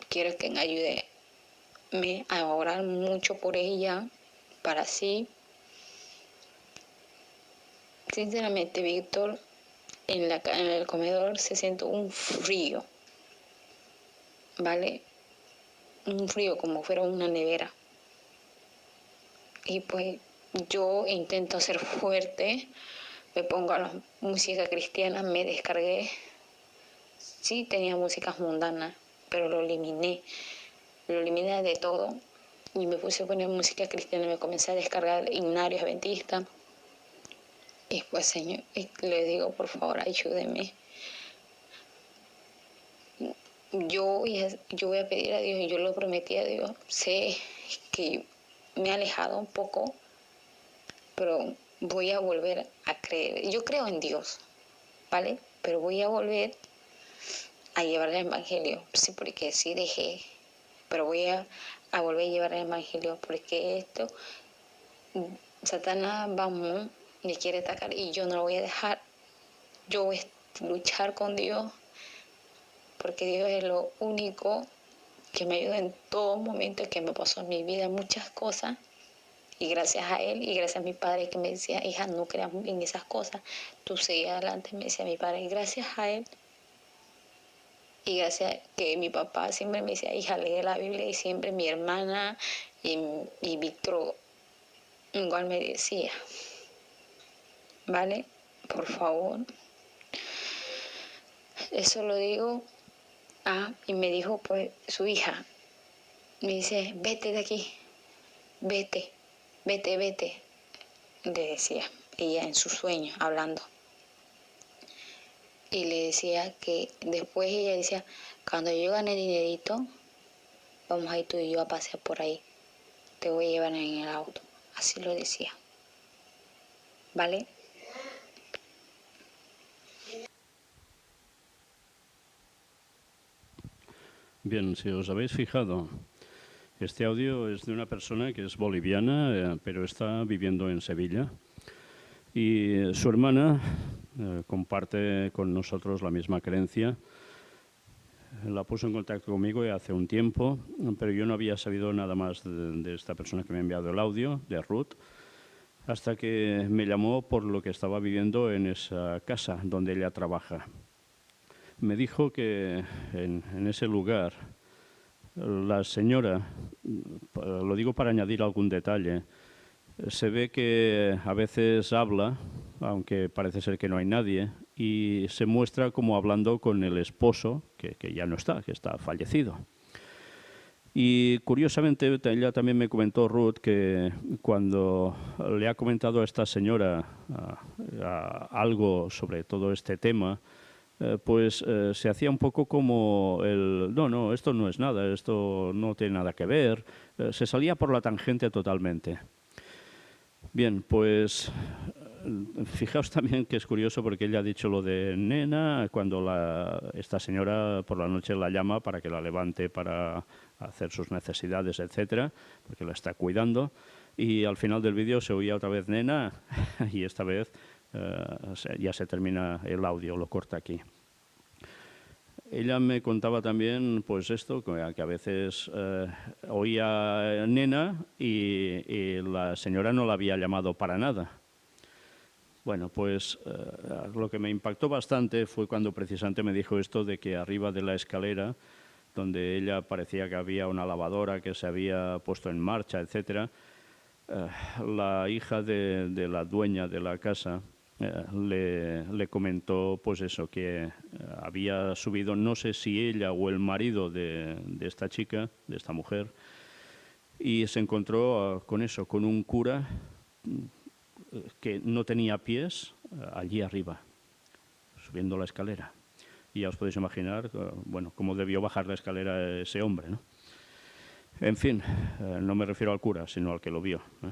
Quiero que me ayude a orar mucho por ella, para así. Sinceramente, Víctor, en el comedor se siente un frío, ¿vale? Un frío como fuera una nevera. Y pues yo intento ser fuerte, me pongo a la música cristiana, me descargué. Sí tenía músicas mundanas, pero lo eliminé de todo. Y me puse a poner música cristiana, me comencé a descargar himnarios adventistas. Y pues, Señor, le digo, por favor, ayúdeme. Yo voy a pedir a Dios, y yo lo prometí a Dios. Sé que me he alejado un poco, pero voy a volver a creer. Yo creo en Dios, ¿vale? Pero voy a volver a llevar el Evangelio. Sí, porque sí dejé, pero voy a volver a llevar el Evangelio, porque esto, Satanás, vamos, me quiere atacar y yo no lo voy a dejar. Yo voy a luchar con Dios, porque Dios es lo único que me ayuda en todo momento que me pasó en mi vida, muchas cosas. Y gracias a Él y gracias a mi padre, que me decía, hija, no creas en esas cosas, tú sigue adelante, me decía mi padre. Y gracias a Él y gracias a que mi papá siempre me decía, hija, lee la Biblia, y siempre mi hermana y Víctor igual me decía, ¿vale? Por favor. Eso lo digo. Y me dijo pues su hija, me dice, vete de aquí, vete, vete, vete, le decía ella en su sueño, hablando. Y le decía que después ella decía, cuando yo gane dinerito, vamos a ir tú y yo a pasear por ahí, te voy a llevar en el auto. Así lo decía, ¿vale? Bien, si os habéis fijado, este audio es de una persona que es boliviana, pero está viviendo en Sevilla. Y su hermana comparte con nosotros la misma creencia. La puso en contacto conmigo hace un tiempo, pero yo no había sabido nada más de esta persona que me ha enviado el audio, de Ruth, hasta que me llamó por lo que estaba viviendo en esa casa donde ella trabaja. Me dijo que en ese lugar la señora, lo digo para añadir algún detalle, se ve que a veces habla, aunque parece ser que no hay nadie, y se muestra como hablando con el esposo, que ya no está, que está fallecido. Y curiosamente, ella también me comentó, Ruth, que cuando le ha comentado a esta señora algo sobre todo este tema, pues se hacía un poco como no, esto no es nada, esto no tiene nada que ver, se salía por la tangente totalmente. Bien, pues fijaos también que es curioso, porque ella ha dicho lo de nena cuando esta señora por la noche la llama para que la levante para hacer sus necesidades, etcétera, porque la está cuidando, y al final del vídeo se oía otra vez nena y esta vez ya se termina el audio, lo corta aquí. Ella me contaba también, pues esto, que a veces oía nena y la señora no la había llamado para nada. Bueno, pues lo que me impactó bastante fue cuando precisamente me dijo esto de que arriba de la escalera, donde ella parecía que había una lavadora que se había puesto en marcha, etcétera, la hija de la dueña de la casa le comentó pues eso, que había subido, no sé si ella o el marido de esta chica, de esta mujer, y se encontró con eso, con un cura que no tenía pies allí arriba, subiendo la escalera. Y ya os podéis imaginar, bueno, cómo debió bajar la escalera ese hombre, ¿no? En fin, no me refiero al cura, sino al que lo vio, ¿eh?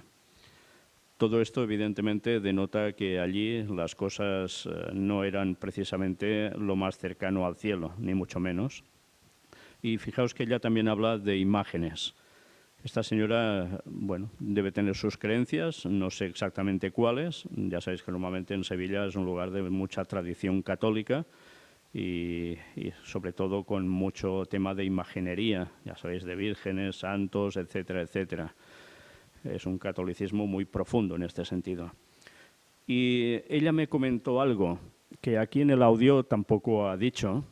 Todo esto, evidentemente, denota que allí las cosas no eran precisamente lo más cercano al cielo, ni mucho menos. Y fijaos que ella también habla de imágenes. Esta señora, bueno, debe tener sus creencias, no sé exactamente cuáles. Ya sabéis que normalmente en Sevilla es un lugar de mucha tradición católica y sobre todo con mucho tema de imaginería, ya sabéis, de vírgenes, santos, etcétera, etcétera. Es un catolicismo muy profundo en este sentido. Y ella me comentó algo que aquí en el audio tampoco ha dicho,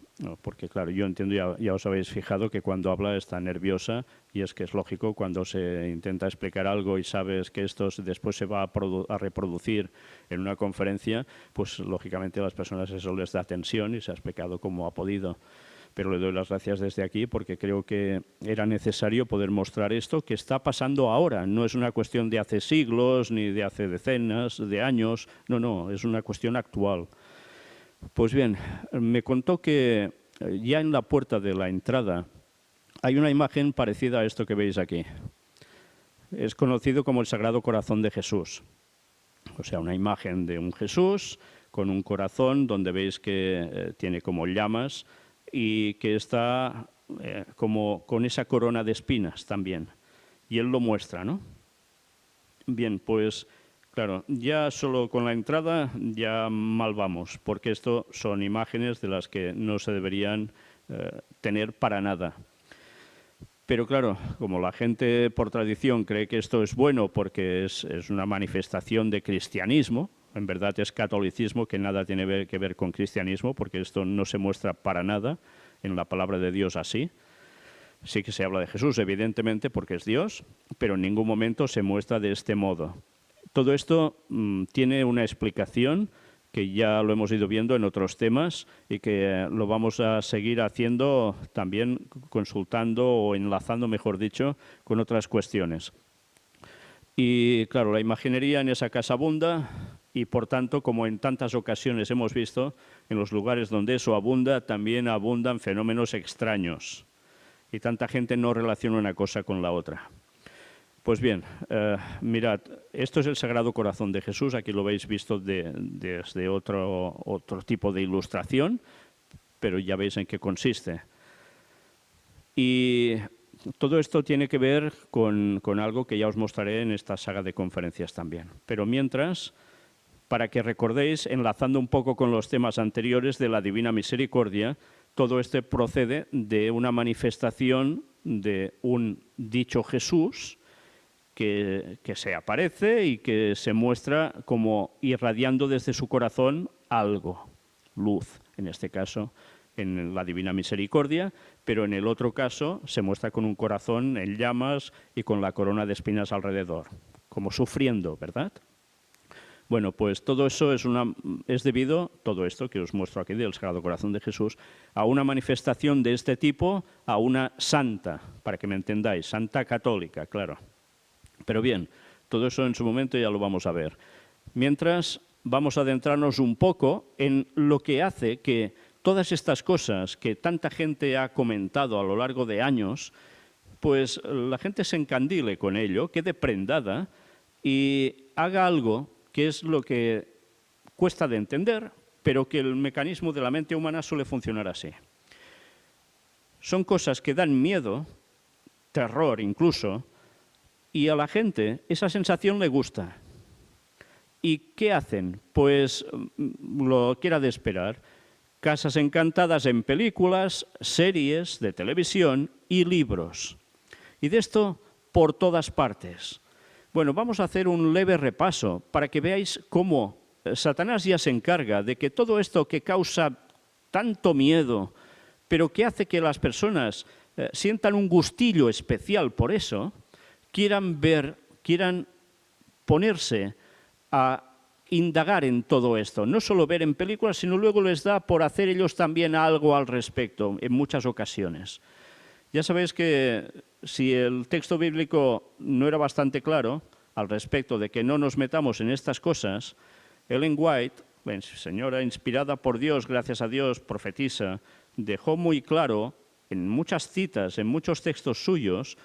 porque claro, yo entiendo, ya os habéis fijado que cuando habla está nerviosa, y es que es lógico cuando se intenta explicar algo y sabes que esto después se va a reproducir en una conferencia, pues lógicamente a las personas eso les da tensión y se ha explicado como ha podido. Pero le doy las gracias desde aquí porque creo que era necesario poder mostrar esto que está pasando ahora. No es una cuestión de hace siglos ni de hace decenas de años, no, es una cuestión actual. Pues bien, me contó que ya en la puerta de la entrada hay una imagen parecida a esto que veis aquí. Es conocido como el Sagrado Corazón de Jesús. O sea, una imagen de un Jesús con un corazón donde veis que tiene como llamas y que está como con esa corona de espinas también. Y él lo muestra, ¿no? Bien, pues claro, ya solo con la entrada ya mal vamos, porque esto son imágenes de las que no se deberían tener para nada. Pero claro, como la gente por tradición cree que esto es bueno porque es una manifestación de cristianismo, en verdad es catolicismo que nada tiene que ver con cristianismo, porque esto no se muestra para nada en la palabra de Dios así. Sí que se habla de Jesús, evidentemente, porque es Dios, pero en ningún momento se muestra de este modo. Todo esto tiene una explicación que ya lo hemos ido viendo en otros temas y que lo vamos a seguir haciendo también consultando o enlazando, mejor dicho, con otras cuestiones. Y claro, la imaginería en esa casa abunda y por tanto, como en tantas ocasiones hemos visto, en los lugares donde eso abunda, también abundan fenómenos extraños. Y tanta gente no relaciona una cosa con la otra. Pues bien, mirad, esto es el Sagrado Corazón de Jesús, aquí lo veis visto desde otro tipo de ilustración, pero ya veis en qué consiste. Y todo esto tiene que ver con algo que ya os mostraré en esta saga de conferencias también. Pero mientras, para que recordéis, enlazando un poco con los temas anteriores de la Divina Misericordia, todo esto procede de una manifestación de un dicho Jesús que se aparece y que se muestra como irradiando desde su corazón algo, luz, en este caso, en la Divina Misericordia, pero en el otro caso se muestra con un corazón en llamas y con la corona de espinas alrededor, como sufriendo, ¿verdad? Bueno, pues todo eso es debido, todo esto que os muestro aquí del Sagrado Corazón de Jesús, a una manifestación de este tipo, a una santa, para que me entendáis, santa católica, claro. Pero bien, todo eso en su momento ya lo vamos a ver. Mientras, vamos a adentrarnos un poco en lo que hace que todas estas cosas que tanta gente ha comentado a lo largo de años, pues la gente se encandile con ello, quede prendada y haga algo que es lo que cuesta de entender, pero que el mecanismo de la mente humana suele funcionar así. Son cosas que dan miedo, terror incluso, y a la gente esa sensación le gusta. ¿Y qué hacen? Pues lo que era de esperar. Casas encantadas en películas, series de televisión y libros. Y de esto por todas partes. Bueno, vamos a hacer un leve repaso para que veáis cómo Satanás ya se encarga de que todo esto que causa tanto miedo, pero que hace que las personas sientan un gustillo especial por eso, quieran ponerse a indagar en todo esto. No solo ver en películas, sino luego les da por hacer ellos también algo al respecto en muchas ocasiones. Ya sabéis que si el texto bíblico no era bastante claro al respecto de que no nos metamos en estas cosas, Ellen White, la señora inspirada por Dios, gracias a Dios, profetisa, dejó muy claro en muchas citas, en muchos textos suyos,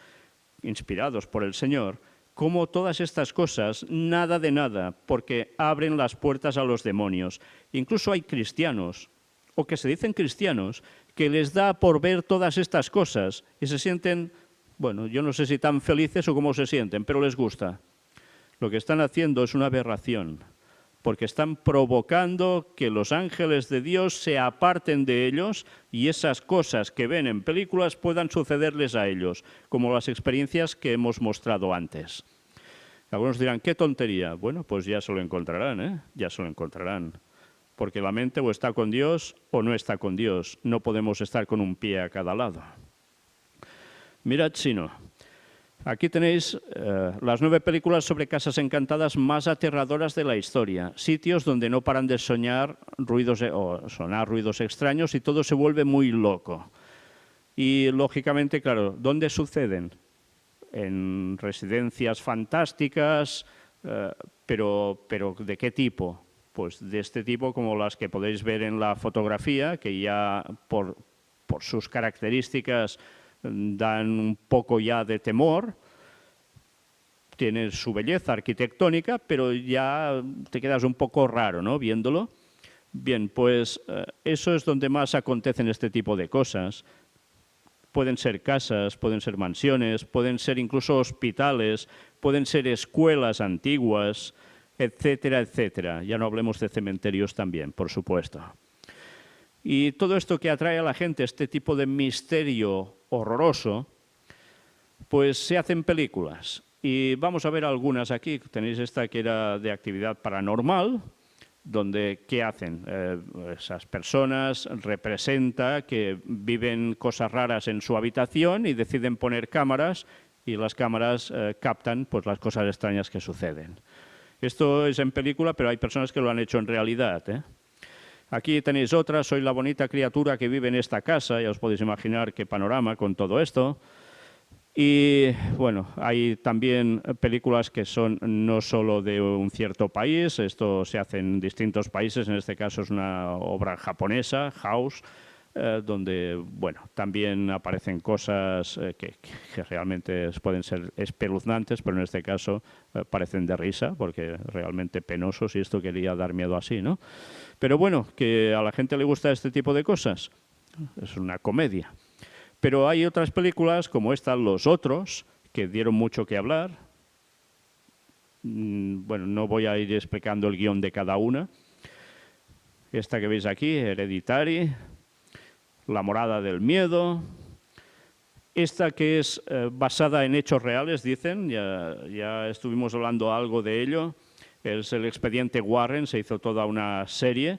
inspirados por el Señor, cómo todas estas cosas, nada de nada, porque abren las puertas a los demonios. Incluso hay cristianos, o que se dicen cristianos, que les da por ver todas estas cosas y se sienten, bueno, yo no sé si tan felices o cómo se sienten, pero les gusta. Lo que están haciendo es una aberración, porque están provocando que los ángeles de Dios se aparten de ellos y esas cosas que ven en películas puedan sucederles a ellos, como las experiencias que hemos mostrado antes. Algunos dirán, ¿qué tontería? Bueno, pues ya se lo encontrarán, ¿eh? Ya se lo encontrarán. Porque la mente o está con Dios o no está con Dios. No podemos estar con un pie a cada lado. Mirad si no. Aquí tenéis las 9 películas sobre casas encantadas más aterradoras de la historia. Sitios donde no paran de soñar o sonar ruidos extraños y todo se vuelve muy loco. Y lógicamente, claro, ¿dónde suceden? En residencias fantásticas, pero ¿de qué tipo? Pues de este tipo como las que podéis ver en la fotografía, que ya por sus características dan un poco ya de temor. Tiene su belleza arquitectónica, pero ya te quedas un poco raro, ¿no?, viéndolo. Bien, pues eso es donde más acontecen este tipo de cosas. Pueden ser casas, pueden ser mansiones, pueden ser incluso hospitales, pueden ser escuelas antiguas, etcétera, etcétera. Ya no hablemos de cementerios también, por supuesto. Y todo esto que atrae a la gente, este tipo de misterio horroroso, pues se hacen películas. Y vamos a ver algunas aquí. Tenéis esta que era de actividad paranormal, donde ¿qué hacen? Esas personas representa que viven cosas raras en su habitación y deciden poner cámaras y las cámaras captan pues, las cosas extrañas que suceden. Esto es en película, pero hay personas que lo han hecho en realidad, ¿eh? Aquí tenéis otra, soy la bonita criatura que vive en esta casa, ya os podéis imaginar qué panorama con todo esto. Y bueno, hay también películas que son no solo de un cierto país, esto se hace en distintos países, en este caso es una obra japonesa, House, donde bueno, también aparecen cosas que realmente pueden ser espeluznantes, pero en este caso parecen de risa, porque realmente penosos y esto quería dar miedo así, ¿no? Pero bueno, que a la gente le gusta este tipo de cosas, es una comedia. Pero hay otras películas como esta, Los Otros, que dieron mucho que hablar. Bueno, no voy a ir explicando el guión de cada una. Esta que veis aquí, Hereditary, La Morada del Miedo. Esta que es basada en hechos reales, dicen, ya estuvimos hablando algo de ello. Es el expediente Warren, se hizo toda una serie.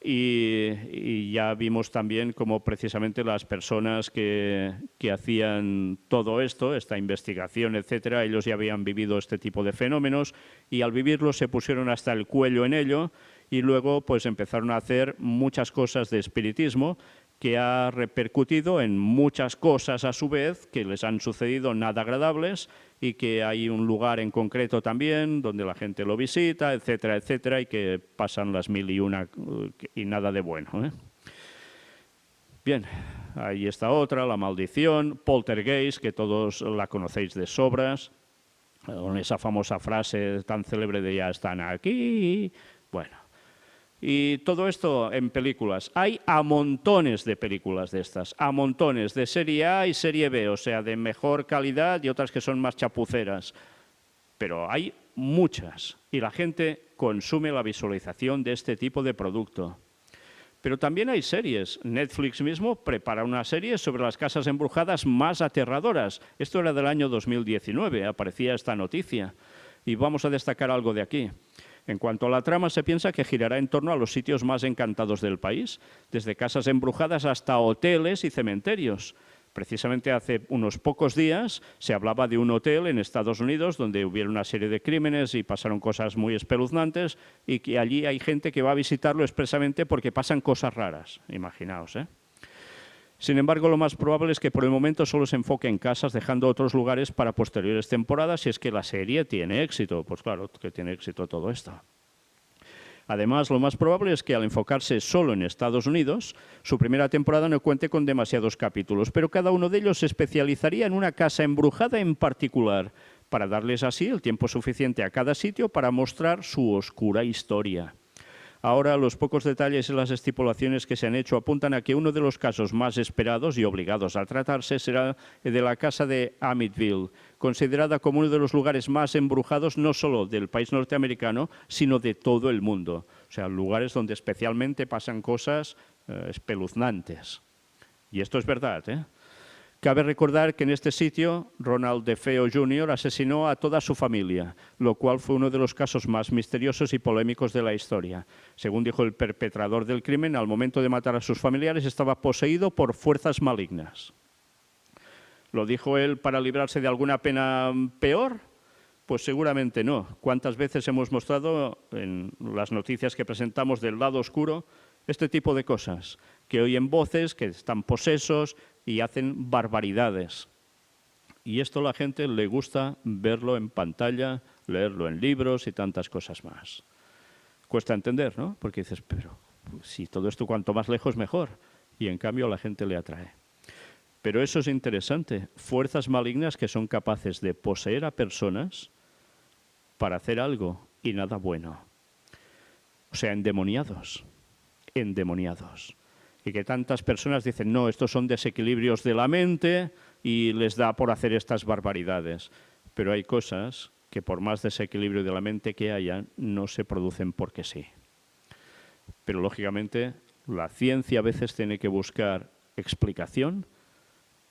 Y ya vimos también cómo precisamente las personas que hacían todo esto, esta investigación, etcétera, ellos ya habían vivido este tipo de fenómenos y al vivirlo se pusieron hasta el cuello en ello y luego pues empezaron a hacer muchas cosas de espiritismo que ha repercutido en muchas cosas a su vez que les han sucedido nada agradables y que hay un lugar en concreto también donde la gente lo visita, etcétera, etcétera, y que pasan las 1000 y una y nada de bueno, ¿eh? Bien, ahí está otra, La Maldición, Poltergeist, que todos la conocéis de sobras, con esa famosa frase tan célebre de ya están aquí, bueno. Y todo esto en películas. Hay a montones de películas de estas, a montones, de serie A y serie B, o sea, de mejor calidad y otras que son más chapuceras. Pero hay muchas y la gente consume la visualización de este tipo de producto. Pero también hay series. Netflix mismo prepara una serie sobre las casas embrujadas más aterradoras. Esto era del año 2019, aparecía esta noticia. Y vamos a destacar algo de aquí. En cuanto a la trama, se piensa que girará en torno a los sitios más encantados del país, desde casas embrujadas hasta hoteles y cementerios. Precisamente hace unos pocos días se hablaba de un hotel en Estados Unidos donde hubiera una serie de crímenes y pasaron cosas muy espeluznantes y que allí hay gente que va a visitarlo expresamente porque pasan cosas raras, imaginaos, ¿eh? Sin embargo, lo más probable es que por el momento solo se enfoque en casas, dejando otros lugares para posteriores temporadas si es que la serie tiene éxito. Pues claro que tiene éxito todo esto. Además, lo más probable es que al enfocarse solo en Estados Unidos, su primera temporada no cuente con demasiados capítulos, pero cada uno de ellos se especializaría en una casa embrujada en particular, para darles así el tiempo suficiente a cada sitio para mostrar su oscura historia. Ahora, los pocos detalles y las estipulaciones que se han hecho apuntan a que uno de los casos más esperados y obligados a tratarse será el de la casa de Amityville, considerada como uno de los lugares más embrujados no solo del país norteamericano, sino de todo el mundo. O sea, lugares donde especialmente pasan cosas espeluznantes. Y esto es verdad, ¿eh? Cabe recordar que en este sitio Ronald DeFeo Jr. asesinó a toda su familia, lo cual fue uno de los casos más misteriosos y polémicos de la historia. Según dijo el perpetrador del crimen, al momento de matar a sus familiares estaba poseído por fuerzas malignas. ¿Lo dijo él para librarse de alguna pena peor? Pues seguramente no. ¿Cuántas veces hemos mostrado en las noticias que presentamos del lado oscuro este tipo de cosas? Que oyen voces, que están posesos y hacen barbaridades. Y esto a la gente le gusta verlo en pantalla, leerlo en libros y tantas cosas más. Cuesta entender, ¿no? Porque dices, pero si todo esto cuanto más lejos mejor. Y en cambio a la gente le atrae. Pero eso es interesante. Fuerzas malignas que son capaces de poseer a personas para hacer algo y nada bueno. O sea, endemoniados. Endemoniados. Y que tantas personas dicen, no, estos son desequilibrios de la mente y les da por hacer estas barbaridades. Pero hay cosas que por más desequilibrio de la mente que haya, no se producen porque sí. Pero lógicamente la ciencia a veces tiene que buscar explicación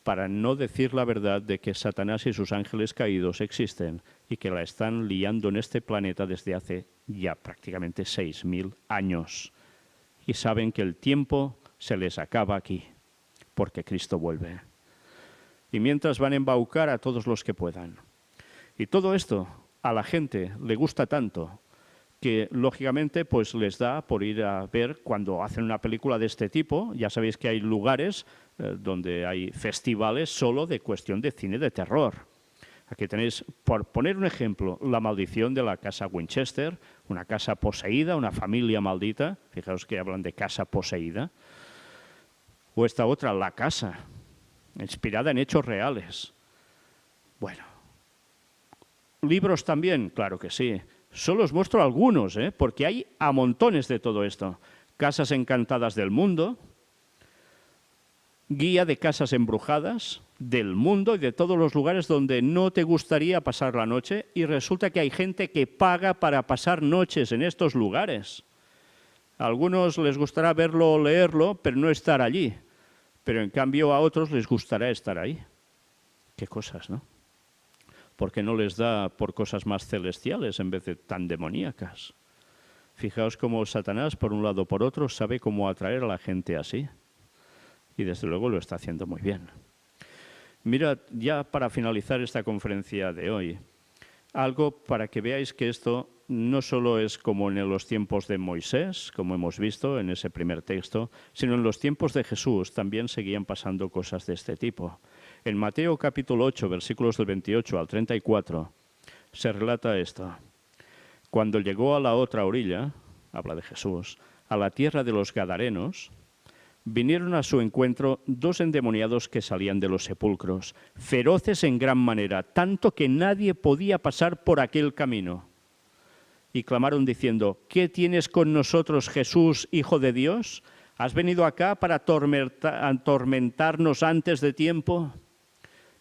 para no decir la verdad de que Satanás y sus ángeles caídos existen y que la están liando en este planeta desde hace ya prácticamente 6.000 años. Y saben que el tiempo se les acaba aquí, porque Cristo vuelve. Y mientras van a embaucar a todos los que puedan. Y todo esto a la gente le gusta tanto que, lógicamente, pues les da por ir a ver cuando hacen una película de este tipo. Ya sabéis que hay lugares donde hay festivales solo de cuestión de cine de terror. Aquí tenéis, por poner un ejemplo, La maldición de la casa Winchester, una casa poseída, una familia maldita. Fijaos que hablan de casa poseída. O esta otra, La casa, inspirada en hechos reales. Bueno, libros también, claro que sí. Solo os muestro algunos, porque hay a montones de todo esto. Casas encantadas del mundo, guía de casas embrujadas del mundo y de todos los lugares donde no te gustaría pasar la noche, y resulta que hay gente que paga para pasar noches en estos lugares. A algunos les gustará verlo o leerlo, pero no estar allí. Pero en cambio a otros les gustará estar ahí. Qué cosas, ¿no? Porque no les da por cosas más celestiales en vez de tan demoníacas. Fijaos cómo Satanás, por un lado o por otro, sabe cómo atraer a la gente así. Y desde luego lo está haciendo muy bien. Mirad, ya para finalizar esta conferencia de hoy, algo para que veáis que esto no solo es como en los tiempos de Moisés, como hemos visto en ese primer texto, sino en los tiempos de Jesús también seguían pasando cosas de este tipo. En Mateo capítulo 8, versículos del 28 al 34, se relata esto. Cuando llegó a la otra orilla, habla de Jesús, a la tierra de los Gadarenos, vinieron a su encuentro dos endemoniados que salían de los sepulcros, feroces en gran manera, tanto que nadie podía pasar por aquel camino. Y clamaron diciendo, ¿qué tienes con nosotros, Jesús, Hijo de Dios? ¿Has venido acá para atormentarnos antes de tiempo?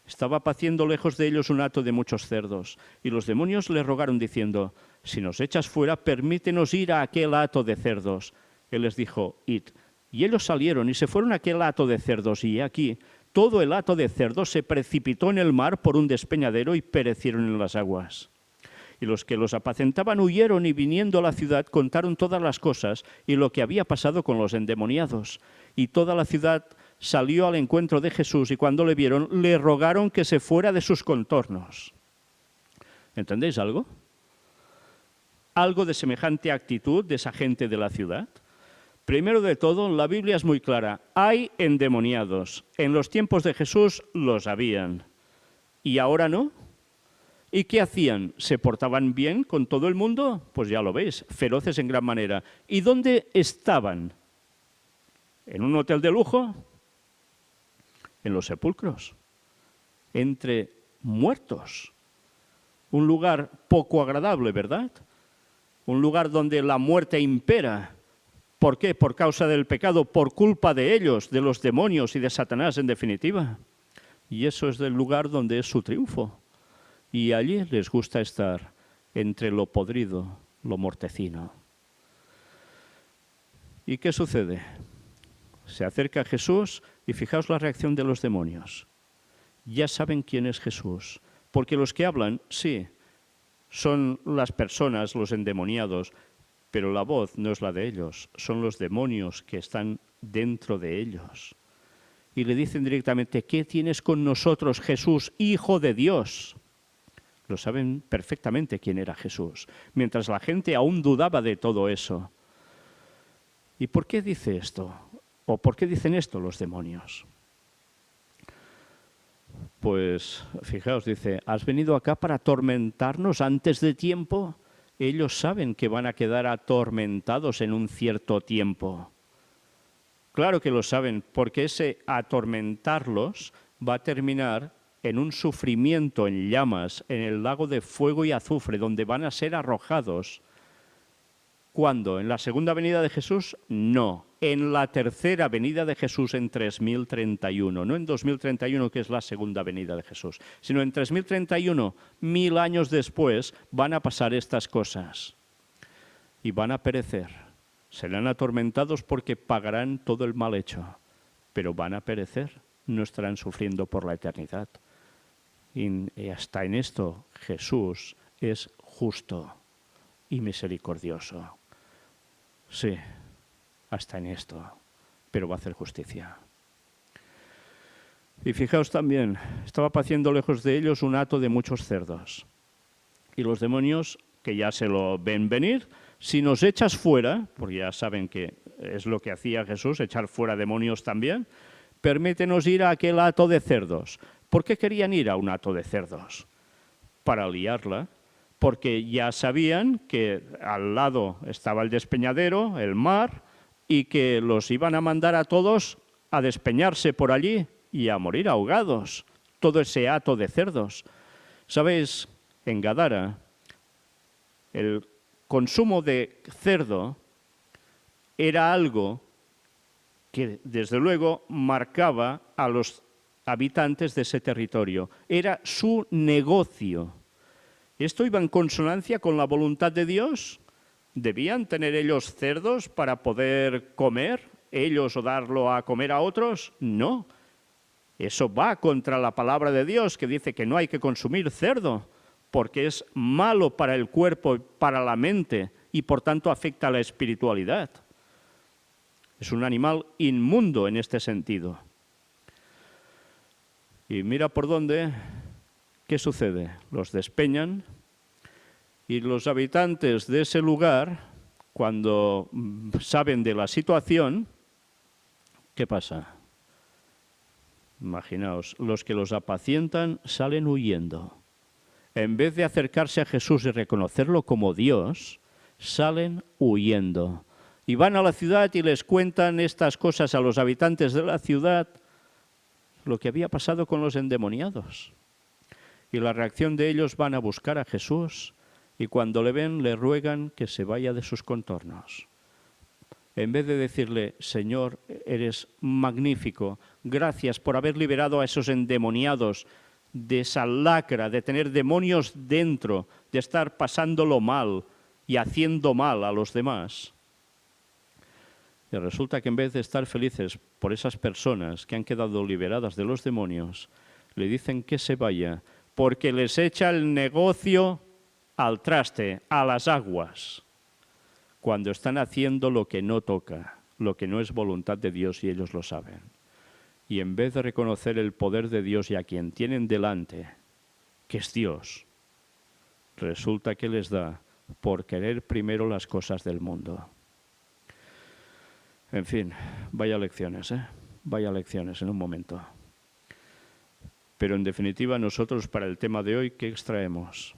Estaba paciendo lejos de ellos un hato de muchos cerdos, y los demonios le rogaron diciendo, si nos echas fuera, permítenos ir a aquel hato de cerdos. Él les dijo, id. Y ellos salieron y se fueron a aquel hato de cerdos, y aquí todo el hato de cerdos se precipitó en el mar por un despeñadero y perecieron en las aguas. Y los que los apacentaban huyeron y viniendo a la ciudad contaron todas las cosas y lo que había pasado con los endemoniados. Y toda la ciudad salió al encuentro de Jesús y cuando le vieron le rogaron que se fuera de sus contornos. ¿Entendéis algo? Algo de semejante actitud de esa gente de la ciudad. Primero de todo, la Biblia es muy clara. Hay endemoniados. En los tiempos de Jesús los habían. ¿Y ahora no? ¿Y qué hacían? ¿Se portaban bien con todo el mundo? Pues ya lo veis, feroces en gran manera. ¿Y dónde estaban? ¿En un hotel de lujo? En los sepulcros. Entre muertos. Un lugar poco agradable, ¿verdad? Un lugar donde la muerte impera. ¿Por qué? Por causa del pecado, por culpa de ellos, de los demonios y de Satanás en definitiva. Y eso es el lugar donde es su triunfo. Y allí les gusta estar entre lo podrido, lo mortecino. ¿Y qué sucede? Se acerca Jesús y fijaos la reacción de los demonios. Ya saben quién es Jesús, porque los que hablan, sí, son las personas, los endemoniados, pero la voz no es la de ellos, son los demonios que están dentro de ellos. Y le dicen directamente, ¿qué tienes con nosotros, Jesús, Hijo de Dios? Lo saben perfectamente quién era Jesús, mientras la gente aún dudaba de todo eso. ¿Y por qué dice esto? ¿O por qué dicen esto los demonios? Pues, fijaos, dice, ¿has venido acá para atormentarnos antes de tiempo? Ellos saben que van a quedar atormentados en un cierto tiempo. Claro que lo saben, porque ese atormentarlos va a terminar en un sufrimiento en llamas, en el lago de fuego y azufre, donde van a ser arrojados. ¿Cuándo? ¿En la segunda venida de Jesús? No. En la tercera venida de Jesús en 3031. No en 2031, que es la segunda venida de Jesús, sino en 3031, 1000 años después, van a pasar estas cosas. Y van a perecer. Serán atormentados porque pagarán todo el mal hecho. Pero van a perecer. No estarán sufriendo por la eternidad. Y hasta en esto Jesús es justo y misericordioso. Sí, hasta en esto, pero va a hacer justicia. Y fijaos también, estaba paciendo lejos de ellos un hato de muchos cerdos. Y los demonios, que ya se lo ven venir, si nos echas fuera, porque ya saben que es lo que hacía Jesús, echar fuera demonios también, permítenos ir a aquel hato de cerdos. ¿Por qué querían ir a un hato de cerdos? Para liarla, porque ya sabían que al lado estaba el despeñadero, el mar, y que los iban a mandar a todos a despeñarse por allí y a morir ahogados. Todo ese hato de cerdos. ¿Sabéis? En Gadara, el consumo de cerdo era algo que desde luego marcaba a los habitantes de ese territorio. Era su negocio. ¿Esto iba en consonancia con la voluntad de Dios? ¿Debían tener ellos cerdos para poder comer ellos o darlo a comer a otros? No. Eso va contra la palabra de Dios, que dice que no hay que consumir cerdo, porque es malo para el cuerpo y para la mente, y por tanto afecta a la espiritualidad. Es un animal inmundo en este sentido. Y mira por dónde, ¿qué sucede? Los despeñan y los habitantes de ese lugar, cuando saben de la situación, ¿qué pasa? Imaginaos, los que los apacientan salen huyendo. En vez de acercarse a Jesús y reconocerlo como Dios, salen huyendo. Y van a la ciudad y les cuentan estas cosas a los habitantes de la ciudad, lo que había pasado con los endemoniados. Y la reacción de ellos, van a buscar a Jesús y cuando le ven le ruegan que se vaya de sus contornos. En vez de decirle, Señor, eres magnífico, gracias por haber liberado a esos endemoniados de esa lacra, de tener demonios dentro, de estar pasándolo mal y haciendo mal a los demás. Y resulta que en vez de estar felices por esas personas que han quedado liberadas de los demonios, le dicen que se vaya, porque les echa el negocio al traste, a las aguas, cuando están haciendo lo que no toca, lo que no es voluntad de Dios y ellos lo saben. Y en vez de reconocer el poder de Dios y a quien tienen delante, que es Dios, resulta que les da por querer primero las cosas del mundo. En fin, vaya lecciones, ¿eh? Vaya lecciones en un momento. Pero en definitiva nosotros para el tema de hoy, ¿qué extraemos?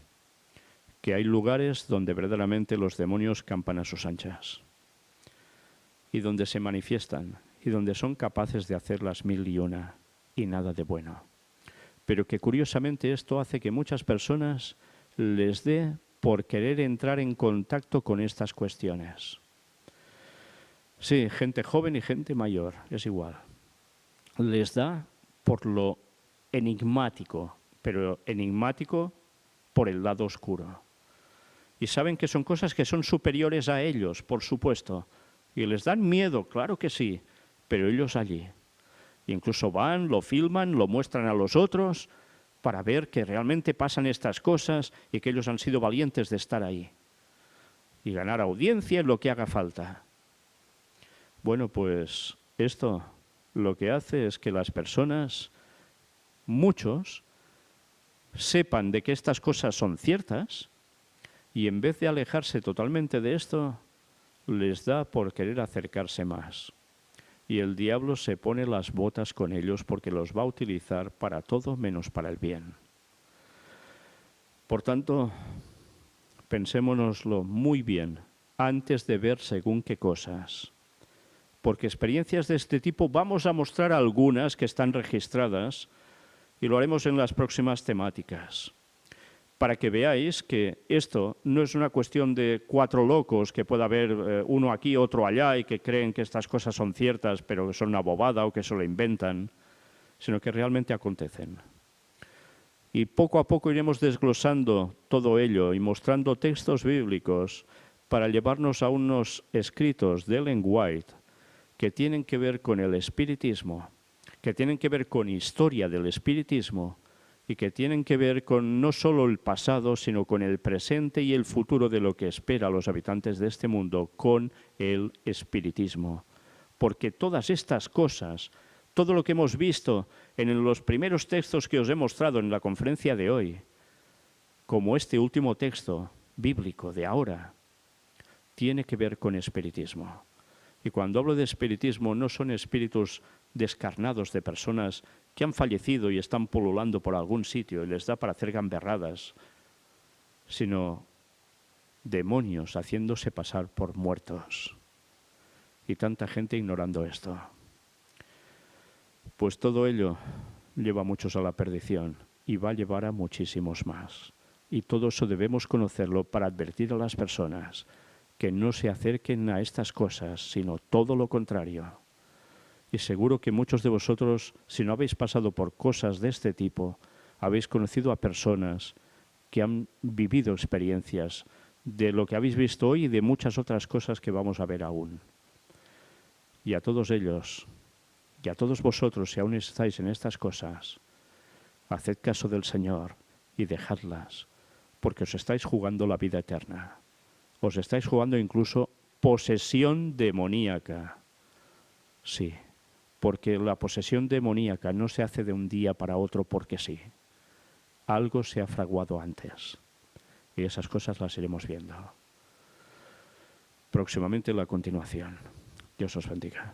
Que hay lugares donde verdaderamente los demonios campan a sus anchas y donde se manifiestan y donde son capaces de hacer las 1001 y nada de bueno. Pero que curiosamente esto hace que muchas personas les dé por querer entrar en contacto con estas cuestiones. Sí, gente joven y gente mayor, es igual. Les da por lo enigmático, pero enigmático por el lado oscuro. Y saben que son cosas que son superiores a ellos, por supuesto. Y les dan miedo, claro que sí, pero ellos allí. Incluso van, lo filman, lo muestran a los otros para ver que realmente pasan estas cosas y que ellos han sido valientes de estar ahí. Y ganar audiencia en lo que haga falta. Bueno, pues esto lo que hace es que las personas, muchos, sepan de que estas cosas son ciertas y en vez de alejarse totalmente de esto, les da por querer acercarse más. Y el diablo se pone las botas con ellos porque los va a utilizar para todo menos para el bien. Por tanto, pensémonoslo muy bien antes de ver según qué cosas. Porque experiencias de este tipo vamos a mostrar algunas que están registradas y lo haremos en las próximas temáticas. Para que veáis que esto no es una cuestión de 4 locos, que pueda haber uno aquí, otro allá, y que creen que estas cosas son ciertas, pero que son una bobada o que se lo inventan, sino que realmente acontecen. Y poco a poco iremos desglosando todo ello y mostrando textos bíblicos para llevarnos a unos escritos de Ellen White que tienen que ver con el espiritismo, que tienen que ver con historia del espiritismo, y que tienen que ver con no solo el pasado, sino con el presente y el futuro de lo que espera a los habitantes de este mundo con el espiritismo. Porque todas estas cosas, todo lo que hemos visto en los primeros textos que os he mostrado en la conferencia de hoy, como este último texto bíblico de ahora, tiene que ver con espiritismo. Y cuando hablo de espiritismo no son espíritus descarnados de personas que han fallecido y están pululando por algún sitio y les da para hacer gamberradas, sino demonios haciéndose pasar por muertos. Y tanta gente ignorando esto. Pues todo ello lleva a muchos a la perdición y va a llevar a muchísimos más. Y todo eso debemos conocerlo para advertir a las personas que no se acerquen a estas cosas, sino todo lo contrario. Y seguro que muchos de vosotros, si no habéis pasado por cosas de este tipo, habéis conocido a personas que han vivido experiencias de lo que habéis visto hoy y de muchas otras cosas que vamos a ver aún. Y a todos ellos, y a todos vosotros, si aún estáis en estas cosas, haced caso del Señor y dejadlas, porque os estáis jugando la vida eterna. Os estáis jugando incluso posesión demoníaca. Sí. Porque la posesión demoníaca no se hace de un día para otro porque sí. Algo se ha fraguado antes. Y esas cosas las iremos viendo. Próximamente la continuación. Dios os bendiga.